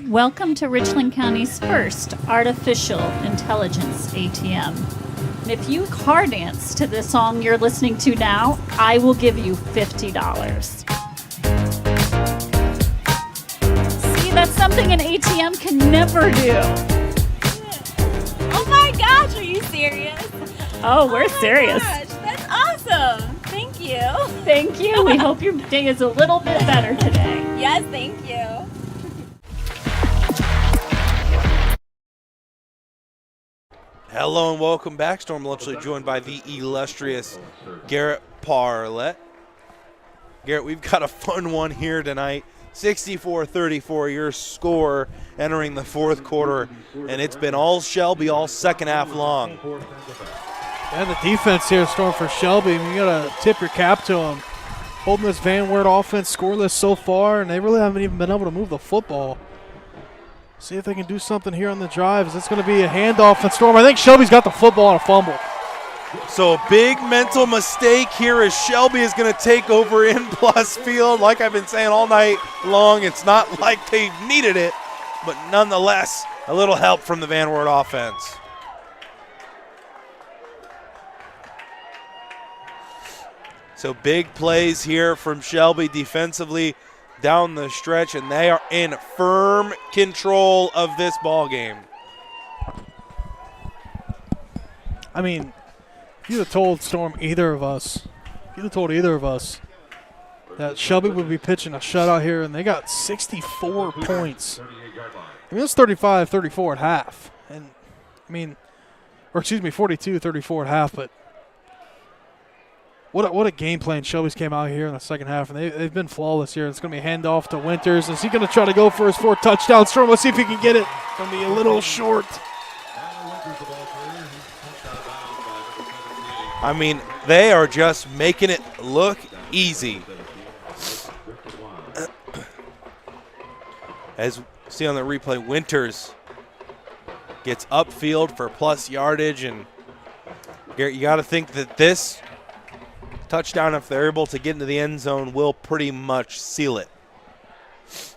Welcome to Richland County's first artificial intelligence ATM. And if you car dance to the song you're listening to now, I will give you $50. See, that's something an ATM can never do. Oh my gosh, are you serious? Oh, we're serious. Gosh, that's awesome. Thank you. Thank you. We hope your day is a little bit better today. Yes, thank you. Hello and welcome back. Storm Bluntschly joined by the illustrious Garret Parlett. Garret, we've got a fun one here tonight. 64-34, your score entering the fourth quarter, and it's been all Shelby all second half long. Yeah, the defense here, Storm, for Shelby. I mean, you got to tip your cap to them. Holding this Van Wert offense scoreless so far, and they really haven't even been able to move the football. See if they can do something here on the drives. It's going to be a handoff and Storm. I think Shelby's got the football on a fumble. So a big mental mistake here as Shelby is going to take over in plus field. Like I've been saying all night long, it's not like they needed it, but nonetheless, a little help from the Van Wert offense. So big plays here from Shelby defensively down the stretch, and they are in firm control of this ball game. I mean, if you'd have told Storm either of us that Shelby would be pitching a shutout here, and they got 64 points. I mean, it's 35-34 at half. And, I mean, or excuse me, 42-34 at half, but what a game plan Shelby's came out here in the second half, and they've been flawless here. It's going to be a handoff to Winters. Is he going to try to go for his 4th touchdown? Storm, let's see if he can get it. Going to be a little short. I mean, they are just making it look easy. As you see on the replay, Winters gets upfield for plus yardage, and Garrett, you got to think that this touchdown, if they're able to get into the end zone, will pretty much seal it. That's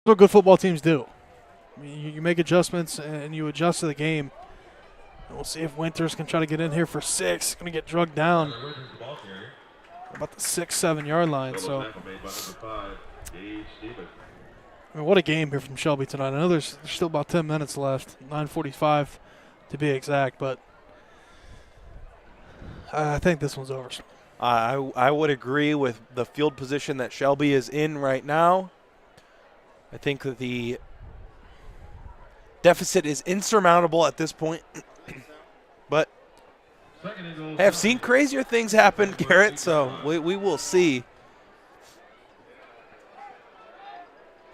what good football teams do. I mean, you make adjustments and you adjust to the game. And we'll see if Winters can try to get in here for 6. Going to get drugged down about the 6-7 yard line. So, I mean, what a game here from Shelby tonight. I know there's still about 10 minutes left, 9:45 to be exact, but I think this one's over. I would agree with the field position that Shelby is in right now. I think that the deficit is insurmountable at this point. But I have seen crazier things happen, Garrett, so we will see.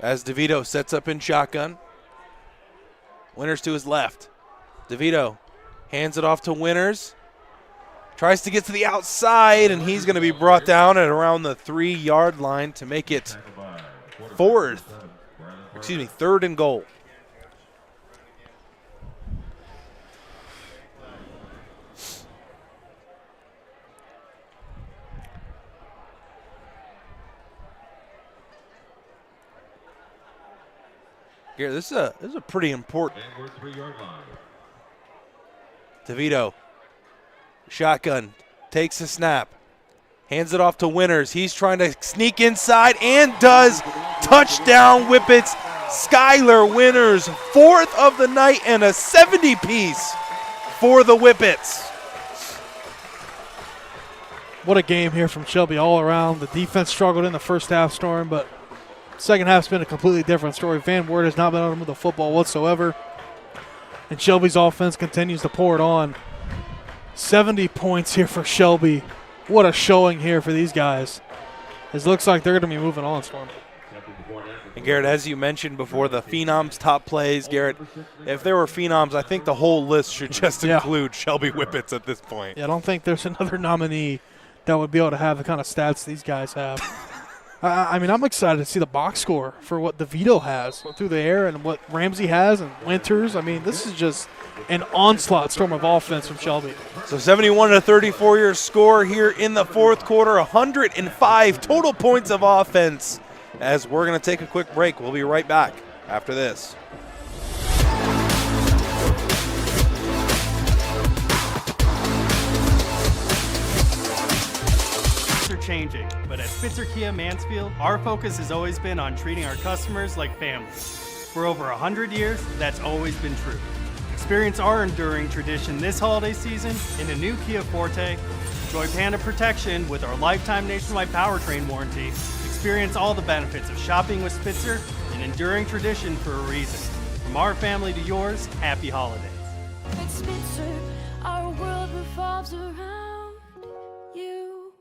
As DeVito sets up in shotgun. Winters to his left. DeVito hands it off to Winters. Tries to get to the outside, and he's going to be brought down at around the 3 yard line to make it 3rd and goal. Here, this is a pretty important. DeVito, shotgun, takes the snap, hands it off to Winters. He's trying to sneak inside and does. Touchdown, Whippets. Skylar Winters, 4th of the night and a 70-piece for the Whippets. What a game here from Shelby all around. The defense struggled in the first half, Storm, but second half's been a completely different story. Van Wert has not been able to move the football whatsoever, and Shelby's offense continues to pour it on. 70 points here for Shelby. What a showing here for these guys. It looks like they're going to be moving on, Storm. And Garrett, as you mentioned before, the Phenoms top plays, Garrett, if there were Phenoms, I think the whole list should just include Shelby Whippets at this point. Yeah, I don't think there's another nominee that would be able to have the kind of stats these guys have. I mean, I'm excited to see the box score for what DeVito has through the air and what Ramsey has and Winters. I mean, this is just an onslaught storm of offense from Shelby. So 71-34 your score here in the 4th quarter, 105 total points of offense. As we're going to take a quick break, we'll be right back after this. Changing, but at Spitzer Kia Mansfield, our focus has always been on treating our customers like family. For over 100 years, that's always been true. Experience our enduring tradition this holiday season in a new Kia Forte. Enjoy Panda protection with our lifetime nationwide powertrain warranty. Experience all the benefits of shopping with Spitzer, an enduring tradition for a reason. From our family to yours, happy holidays. At Spitzer, our world revolves around you.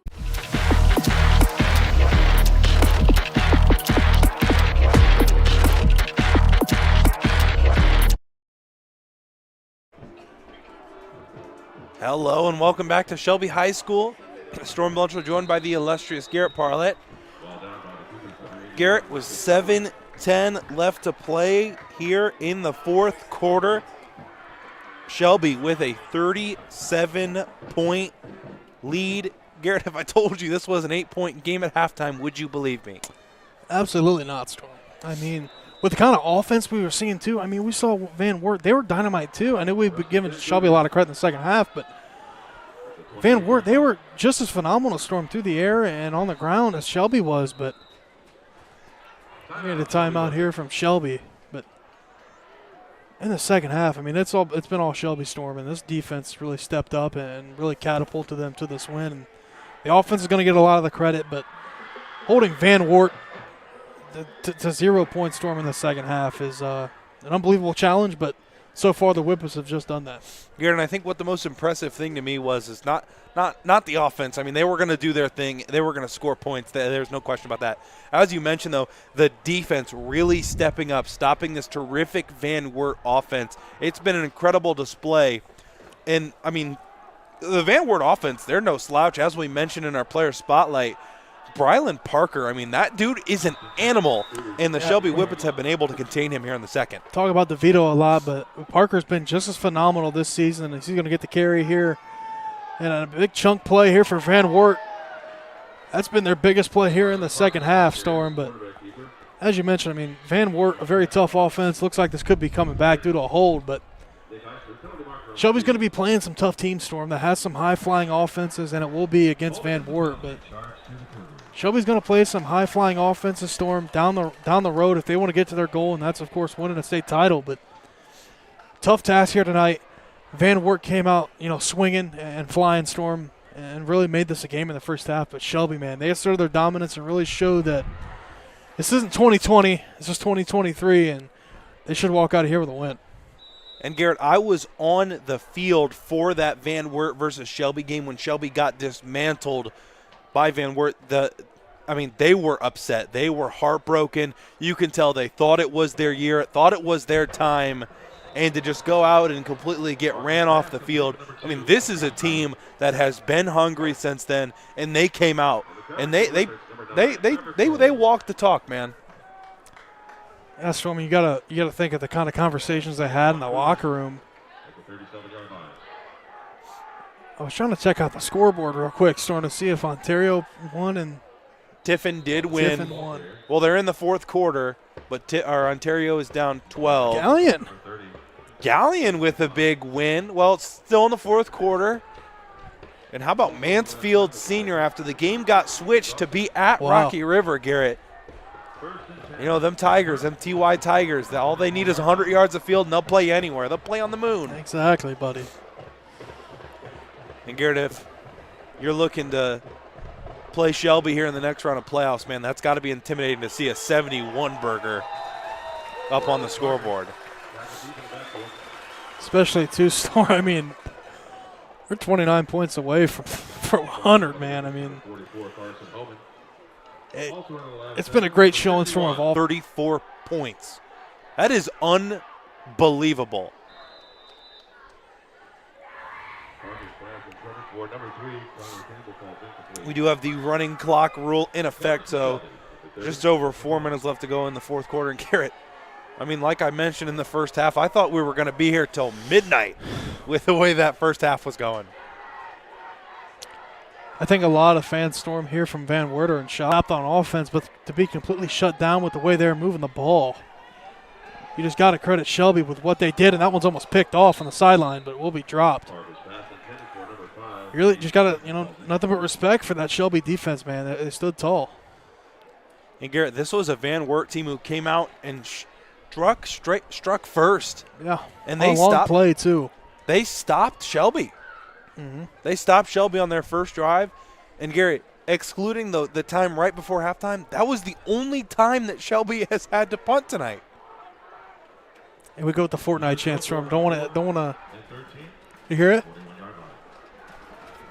Hello and welcome back to Shelby High School. Storm Bluntschly joined by the illustrious Garret Parlett. Garrett was 7:10 left to play here in the 4th quarter. Shelby with a 37-point lead. Garrett, if I told you this was an 8-point game at halftime, would you believe me? Absolutely not, Storm. I mean, with the kind of offense we were seeing, too, I mean, we saw Van Wert. They were dynamite, too. I know we've been giving Shelby a lot of credit in the second half, but Van Wert, they were just as phenomenal, Storm, through the air and on the ground as Shelby was, but we had a timeout here from Shelby. But in the second half, I mean, it's been all Shelby, Storm, and this defense really stepped up and really catapulted them to this win. And the offense is going to get a lot of the credit, but holding Van Wert to 0 points, Storm, in the second half is an unbelievable challenge, but so far the Whippets have just done that. Garrett, and I think what the most impressive thing to me is not the offense. I mean, they were going to do their thing. They were going to score points. There's no question about that. As you mentioned, though, the defense really stepping up, stopping this terrific Van Wert offense. It's been an incredible display. And, I mean, the Van Wert offense, they're no slouch. As we mentioned in our player spotlight, Brylen Parker, I mean, that dude is an animal, and the Shelby Whippets have been able to contain him here in the second. Talk about DeVito a lot, but Parker's been just as phenomenal this season. He's going to get the carry here. And a big chunk play here for Van Wert. That's been their biggest play here in the second half, Storm. But as you mentioned, I mean, Van Wert, a very tough offense. Looks like this could be coming back due to a hold, but Shelby's going to be playing some tough teams, Storm, that has some high-flying offenses, and it will be against Van Wert. But Shelby's going to play some high-flying offenses, Storm, down the road if they want to get to their goal, and that's, of course, winning a state title. But tough task here tonight. Van Wert came out, swinging and flying, Storm, and really made this a game in the first half. But Shelby, man, they asserted their dominance and really showed that this isn't 2020, this is 2023, and they should walk out of here with a win. And, Garrett, I was on the field for that Van Wert versus Shelby game when Shelby got dismantled by Van Wert. They were upset. They were heartbroken. You can tell they thought it was their year, thought it was their time, and to just go out and completely get ran off the field. I mean, this is a team that has been hungry since then, and they came out and they walked the talk, man. Yeah, Storm, you gotta think of the kind of conversations they had in the locker room. I was trying to check out the scoreboard real quick, Storm, to see if Ontario won and Tiffin did win. Tiffin won. Well, they're in the fourth quarter, but Ontario is down 12. Galleon with a big win. Well, it's still in the fourth quarter. And how about Mansfield Senior after the game got switched to be at Rocky River, Garrett? Them Tigers, them TY Tigers, all they need is 100 yards of field, and they'll play anywhere. They'll play on the moon. Exactly, buddy. And, Garrett, if you're looking to play Shelby here in the next round of playoffs, man, that's got to be intimidating to see a 71 burger up on the scoreboard. Especially two-star. I mean, we're 29 points away from 100, man. I mean, it's been a great showing from all 34 points. That is unbelievable. We do have the running clock rule in effect, so just over 4 minutes left to go in the fourth quarter. And Garrett, I mean, like I mentioned in the first half, I thought we were going to be here till midnight with the way that first half was going. I think a lot of fans, Storm, here from Van Wert and shocked on offense, but to be completely shut down with the way they're moving the ball. You just got to credit Shelby with what they did, and that one's almost picked off on the sideline, but it will be dropped. You really just got to, nothing but respect for that Shelby defense, man. They stood tall. And, Garrett, this was a Van Wert team who came out and struck first. Yeah, and they long play, too. They stopped Shelby. Mm-hmm. They stopped Shelby on their first drive. And, Garrett, excluding the time right before halftime, that was the only time that Shelby has had to punt tonight. And we go with the Fortnite chance, Storm. Don't want to. You hear it?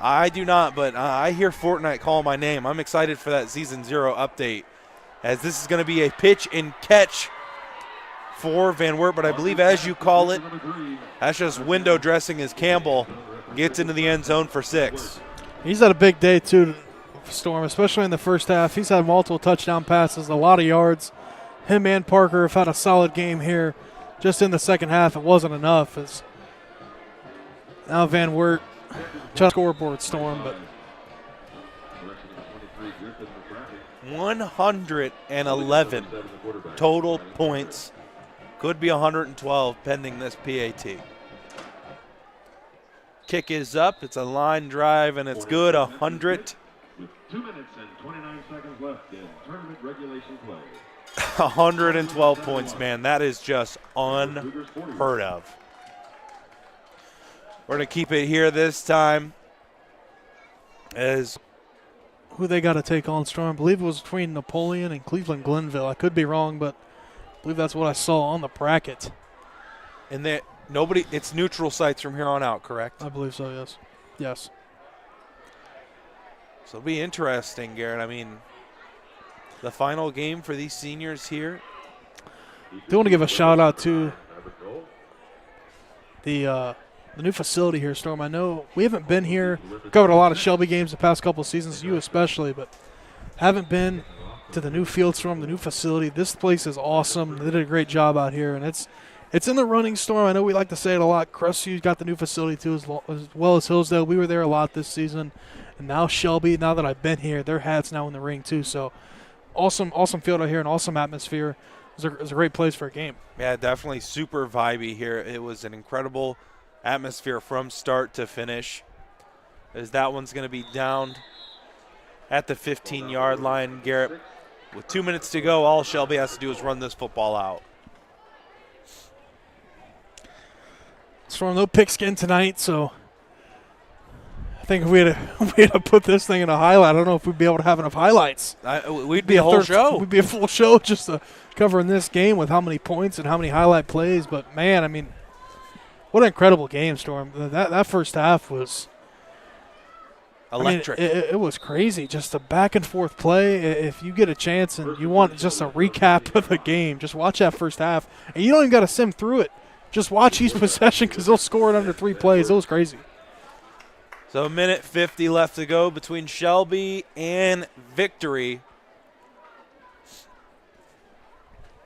I do not, but I hear Fortnite calling my name. I'm excited for that Season 0 update, as this is going to be a pitch and catch for Van Wert, but I believe, as you call it, that's just window dressing as Campbell gets into the end zone for 6. He's had a big day, too, Storm, especially in the first half. He's had multiple touchdown passes, a lot of yards. Him and Parker have had a solid game here. Just in the second half, it wasn't enough. As now Van Wert just scoreboard, Storm, but 111 total points. Could be 112 pending this PAT. kick is up. It's a line drive, and it's good. 100. With 2 minutes and 29 seconds left in tournament regulation play. 112 points, man. That is just unheard of. We're going to keep it here this time. As who they got to take on, Storm? I believe it was between Napoleon and Cleveland Glenville. I could be wrong, but I believe that's what I saw on the bracket. And it's neutral sites from here on out, correct? I believe so, yes. Yes. So it'll be interesting, Garrett. I mean, the final game for these seniors here. Do want to give a shout out to the new facility here, Storm. I know we haven't been here, covered a lot of Shelby games the past couple of seasons, you especially, but haven't been to the new field, Storm, the new facility. This place is awesome. They did a great job out here, and it's in the running, Storm. I know we like to say it a lot. Crestview got the new facility too, as well as Hillsdale. We were there a lot this season. And now Shelby, now that I've been here, their hat's now in the ring too. So awesome field out here, an awesome atmosphere. It was a great place for a game. Yeah, definitely super vibey here. It was an incredible atmosphere from start to finish. As that one's going to be down at the 15-yard line, Garrett. With 2 minutes to go, all Shelby has to do is run this football out. Storm, no pigskin tonight, so I think if we had to put this thing in a highlight, I don't know if we'd be able to have enough highlights. We'd be a whole show. We'd be a full show just covering this game with how many points and how many highlight plays. But, man, I mean, what an incredible game, Storm. That first half was electric. I mean, it was crazy, just a back-and-forth play. If you get a chance and you want just a recap of the game, just watch that first half. And you don't even got to sim through it. Just watch each possession because they'll score it under 3 plays. It was crazy. So 1:50 left to go between Shelby and Victory.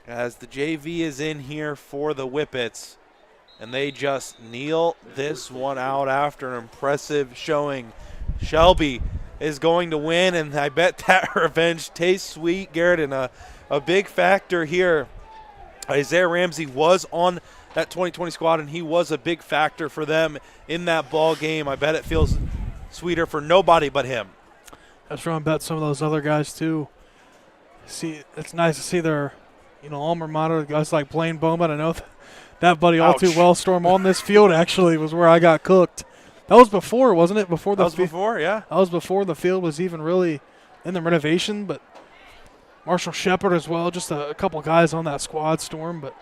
As the JV is in here for the Whippets. And they just kneel this one out after an impressive showing. Shelby is going to win, and I bet that revenge tastes sweet, Garrett, and a big factor here. Isaiah Ramsey was on that 2020 squad, and he was a big factor for them in that ball game. I bet it feels sweeter for nobody but him. That's right. I bet some of those other guys too. See, it's nice to see their, alma mater guys like Blaine Bowman. I know that buddy all too well. Storm on this field actually was where I got cooked. That was before, wasn't it? That was before, yeah. That was before the field was even really in the renovation. But Marshall Shepard as well, just a couple guys on that squad, Storm, but.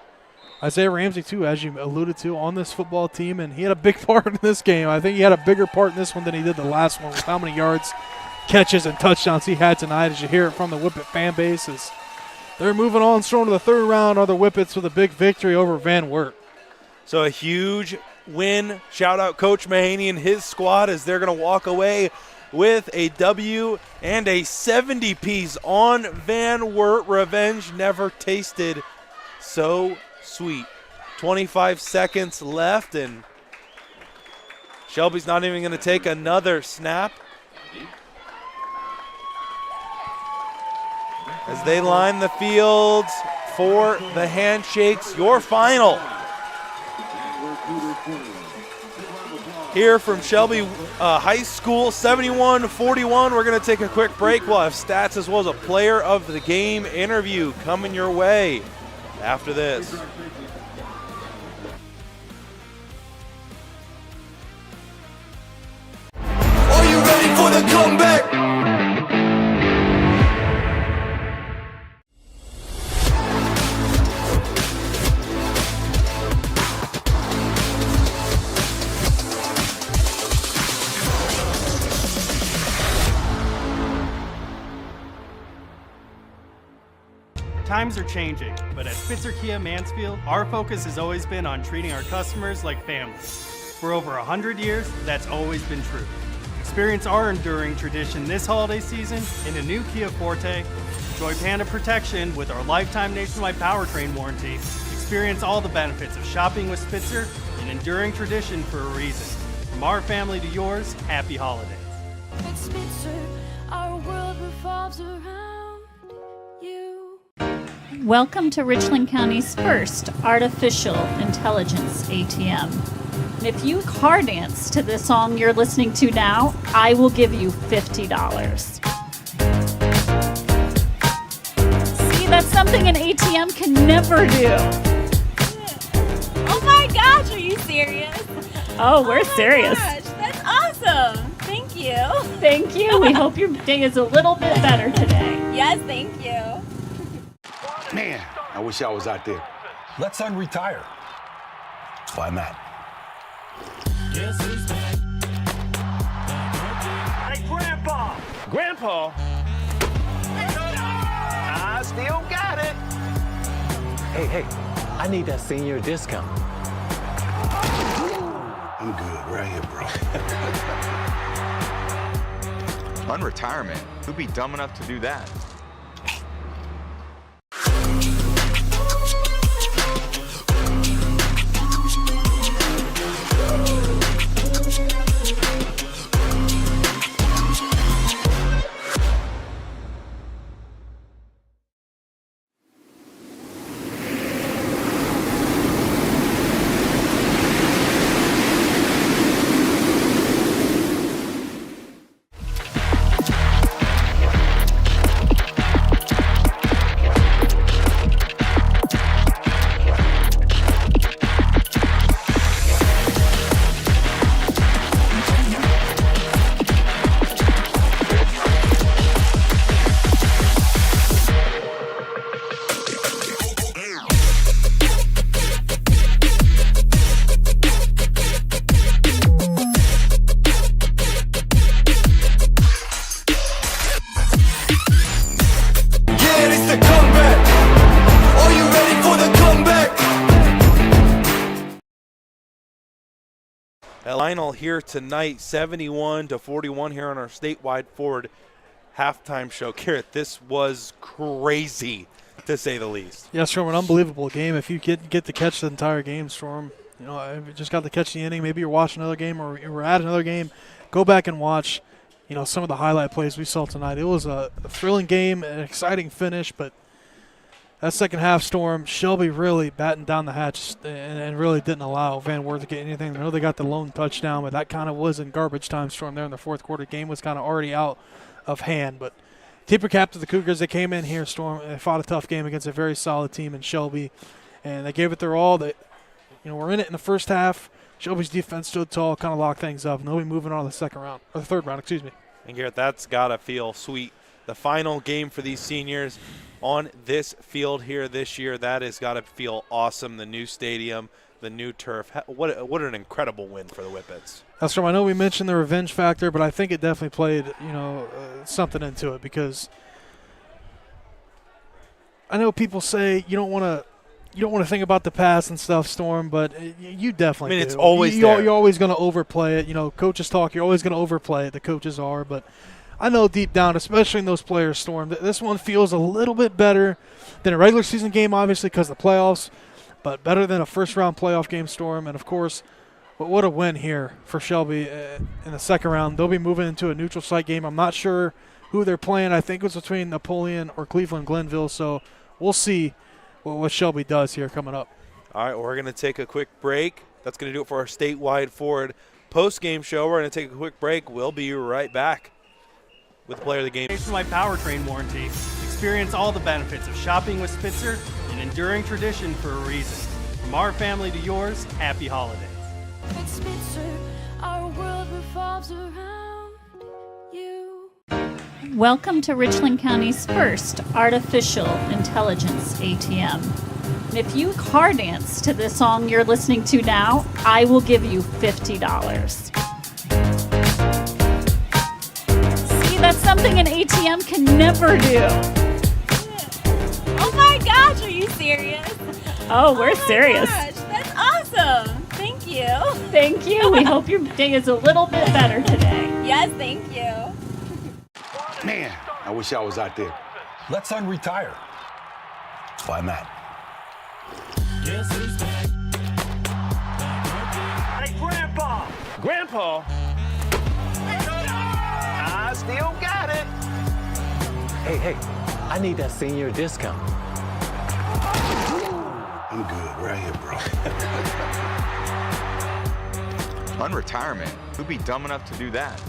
Isaiah Ramsey, too, as you alluded to, on this football team, and he had a big part in this game. I think he had a bigger part in this one than he did the last one with how many yards, catches, and touchdowns he had tonight, as you hear it from the Whippet fan base. As they're moving on, strong to the third round, are the Whippets with a big victory over Van Wert. So a huge win. Shout out Coach Mahaney and his squad as they're going to walk away with a W and a 70-piece on Van Wert. Revenge never tasted so sweet. 25 seconds left, and Shelby's not even going to take another snap. As they line the field for the handshakes, your final. Here from Shelby High School, 71-41. We're going to take a quick break. We'll have stats as well as a player of the game interview coming your way after this. Are you ready for the comeback? Times are changing, but at Spitzer Kia Mansfield, our focus has always been on treating our customers like family. For over 100 years, that's always been true. Experience our enduring tradition this holiday season in a new Kia Forte. Enjoy Panda protection with our lifetime nationwide powertrain warranty. Experience all the benefits of shopping with Spitzer, an enduring tradition for a reason. From our family to yours, happy holidays. At Spitzer, our world revolves around you. Welcome to Richland County's first artificial intelligence ATM. And if you car dance to this song you're listening to now, I will give you $50. See, that's something an ATM can never do. Oh my gosh, are you serious? Oh, we're serious. Gosh, that's awesome. Thank you. Thank you. We hope your day is a little bit better today. Yes, thank you. Man, I wish I was out there. Let's unretire. That's why I'm at. Hey, Grandpa! Grandpa? I still got it. Hey, I need that senior discount. I'm good right here, bro. Unretirement? Who'd be dumb enough to do that? Final here tonight, 71-41 here on our statewide Ford halftime show. Garret, this was crazy, to say the least. Yeah, Storm, an unbelievable game. If you get to catch the entire game, Storm, you know, if you just got to catch the inning, maybe you're watching another game or you were at another game, go back and watch, you know, some of the highlight plays we saw tonight. It was a thrilling game, an exciting finish, but that second half, Storm, Shelby really batting down the hatch and really didn't allow Van Wert to get anything. I know they got the lone touchdown, but that kind of was in garbage time, Storm, there in the fourth quarter. Game was kind of already out of hand. But tip your cap to the Cougars. They came in here, Storm, and they fought a tough game against a very solid team in Shelby, and they gave it their all. They, you know, we're in it in the first half. Shelby's defense stood tall, kind of locked things up, and they'll be moving on to the second round, or the third round, excuse me. And Garret, that's got to feel sweet. The final game for these seniors on this field here this year, that has got to feel awesome. The new stadium, the new turf. What an incredible win for the Whippets. That's right. I know we mentioned the revenge factor, but I think it definitely played, you know, something into it, because I know people say you don't want to think about the past and stuff, Storm, but you definitely do. It's always there. You're always going to overplay it. You know, coaches talk, you're always going to overplay it. The coaches are, but I know deep down, especially in those players, Storm, this one feels a little bit better than a regular season game, obviously, because of the playoffs, but better than a first-round playoff game, Storm. And, of course, what a win here for Shelby in the second round. They'll be moving into a neutral site game. I'm not sure who they're playing. I think it was between Napoleon or Cleveland Glenville, so we'll see what Shelby does here coming up. All right, we're going to take a quick break. That's going to do it for our statewide Ford post-game show. We're going to take a quick break. We'll be right back with the player of the game. Thanks for my powertrain warranty. Experience all the benefits of shopping with Spitzer, an enduring tradition for a reason. From our family to yours, happy holidays. At Spitzer, our world revolves around you. Welcome to Richland County's first artificial intelligence ATM. And if you car dance to this song you're listening to now, I will give you $50. That's something an ATM can never do. Oh my gosh, are you serious? Oh, we're serious. Gosh, that's awesome. Thank you. Thank you. We hope your day is a little bit better today. Yes, thank you. Man, I wish I was out there. Let's unretire. That's why I'm at. Hey, Grandpa! Grandpa? I still got it. Hey, I need that senior discount. I'm good right here, bro. Unretirement? Who'd be dumb enough to do that?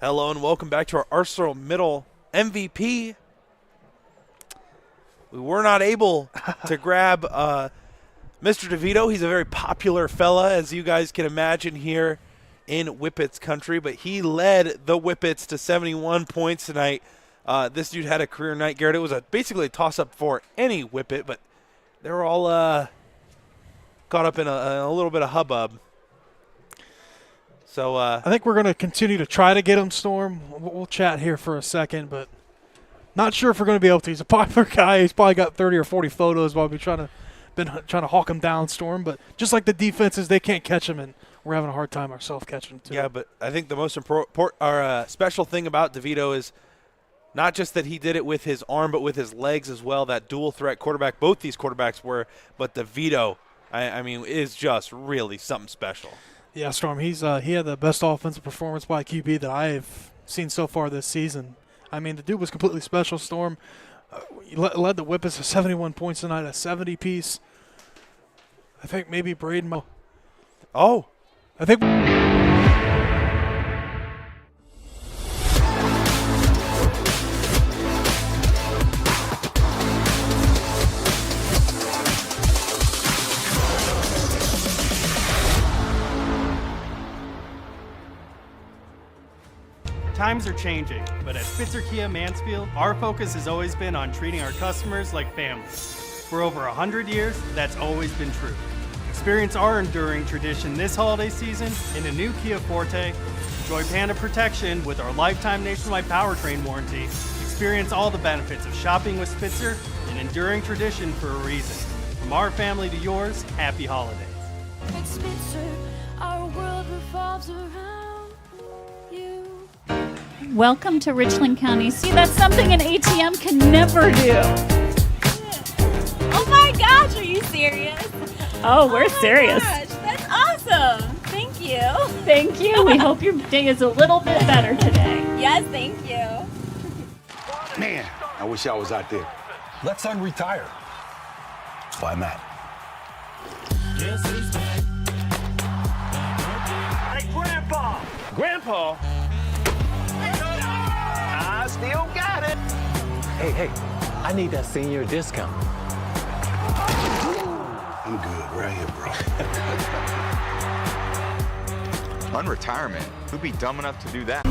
Hello and welcome back to our ArcelorMittal MVP. We were not able to grab Mr. DeVito. He's a very popular fella, as you guys can imagine, here in Whippets country, but he led the Whippets to 71 points tonight. This dude had a career night, Garrett. It was basically a toss-up for any Whippet, but they were all caught up in a little bit of hubbub. So I think we're going to continue to try to get him, Storm. We'll chat here for a second, but not sure if we're going to be able to. He's a popular guy. He's probably got 30 or 40 photos while we've been trying to hawk him down, Storm. But just like the defenses, they can't catch him, and we're having a hard time ourselves catching him too. Yeah, but I think the most special thing about DeVito is not just that he did it with his arm, but with his legs as well. That dual threat quarterback, both these quarterbacks were, but DeVito, I mean, is just really something special. Yeah, Storm, he had the best offensive performance by QB that I've seen so far this season. I mean, the dude was completely special, Storm. He led the Whippets to 71 points tonight, a 70-piece. I think maybe Brayden. Oh. I think. Times are changing, but at Spitzer Kia Mansfield, our focus has always been on treating our customers like family. For over 100 years, that's always been true. Experience our enduring tradition this holiday season in a new Kia Forte. Enjoy Panda protection with our lifetime nationwide powertrain warranty. Experience all the benefits of shopping with Spitzer, an enduring tradition for a reason. From our family to yours, happy holidays. At Spitzer, our world revolves around you. Welcome to Richland County. See, that's something an ATM can never do. Oh my gosh, are you serious? Oh, we're serious. Gosh, that's awesome. Thank you. Thank you. We hope your day is a little bit better today. Yes, thank you. Man, I wish I was out there. Let's unretire. That's why I'm at. Hey, Grandpa! Grandpa? I still got it. Hey, I need that senior discount. I'm good right here, bro. Unretirement? Who'd be dumb enough to do that?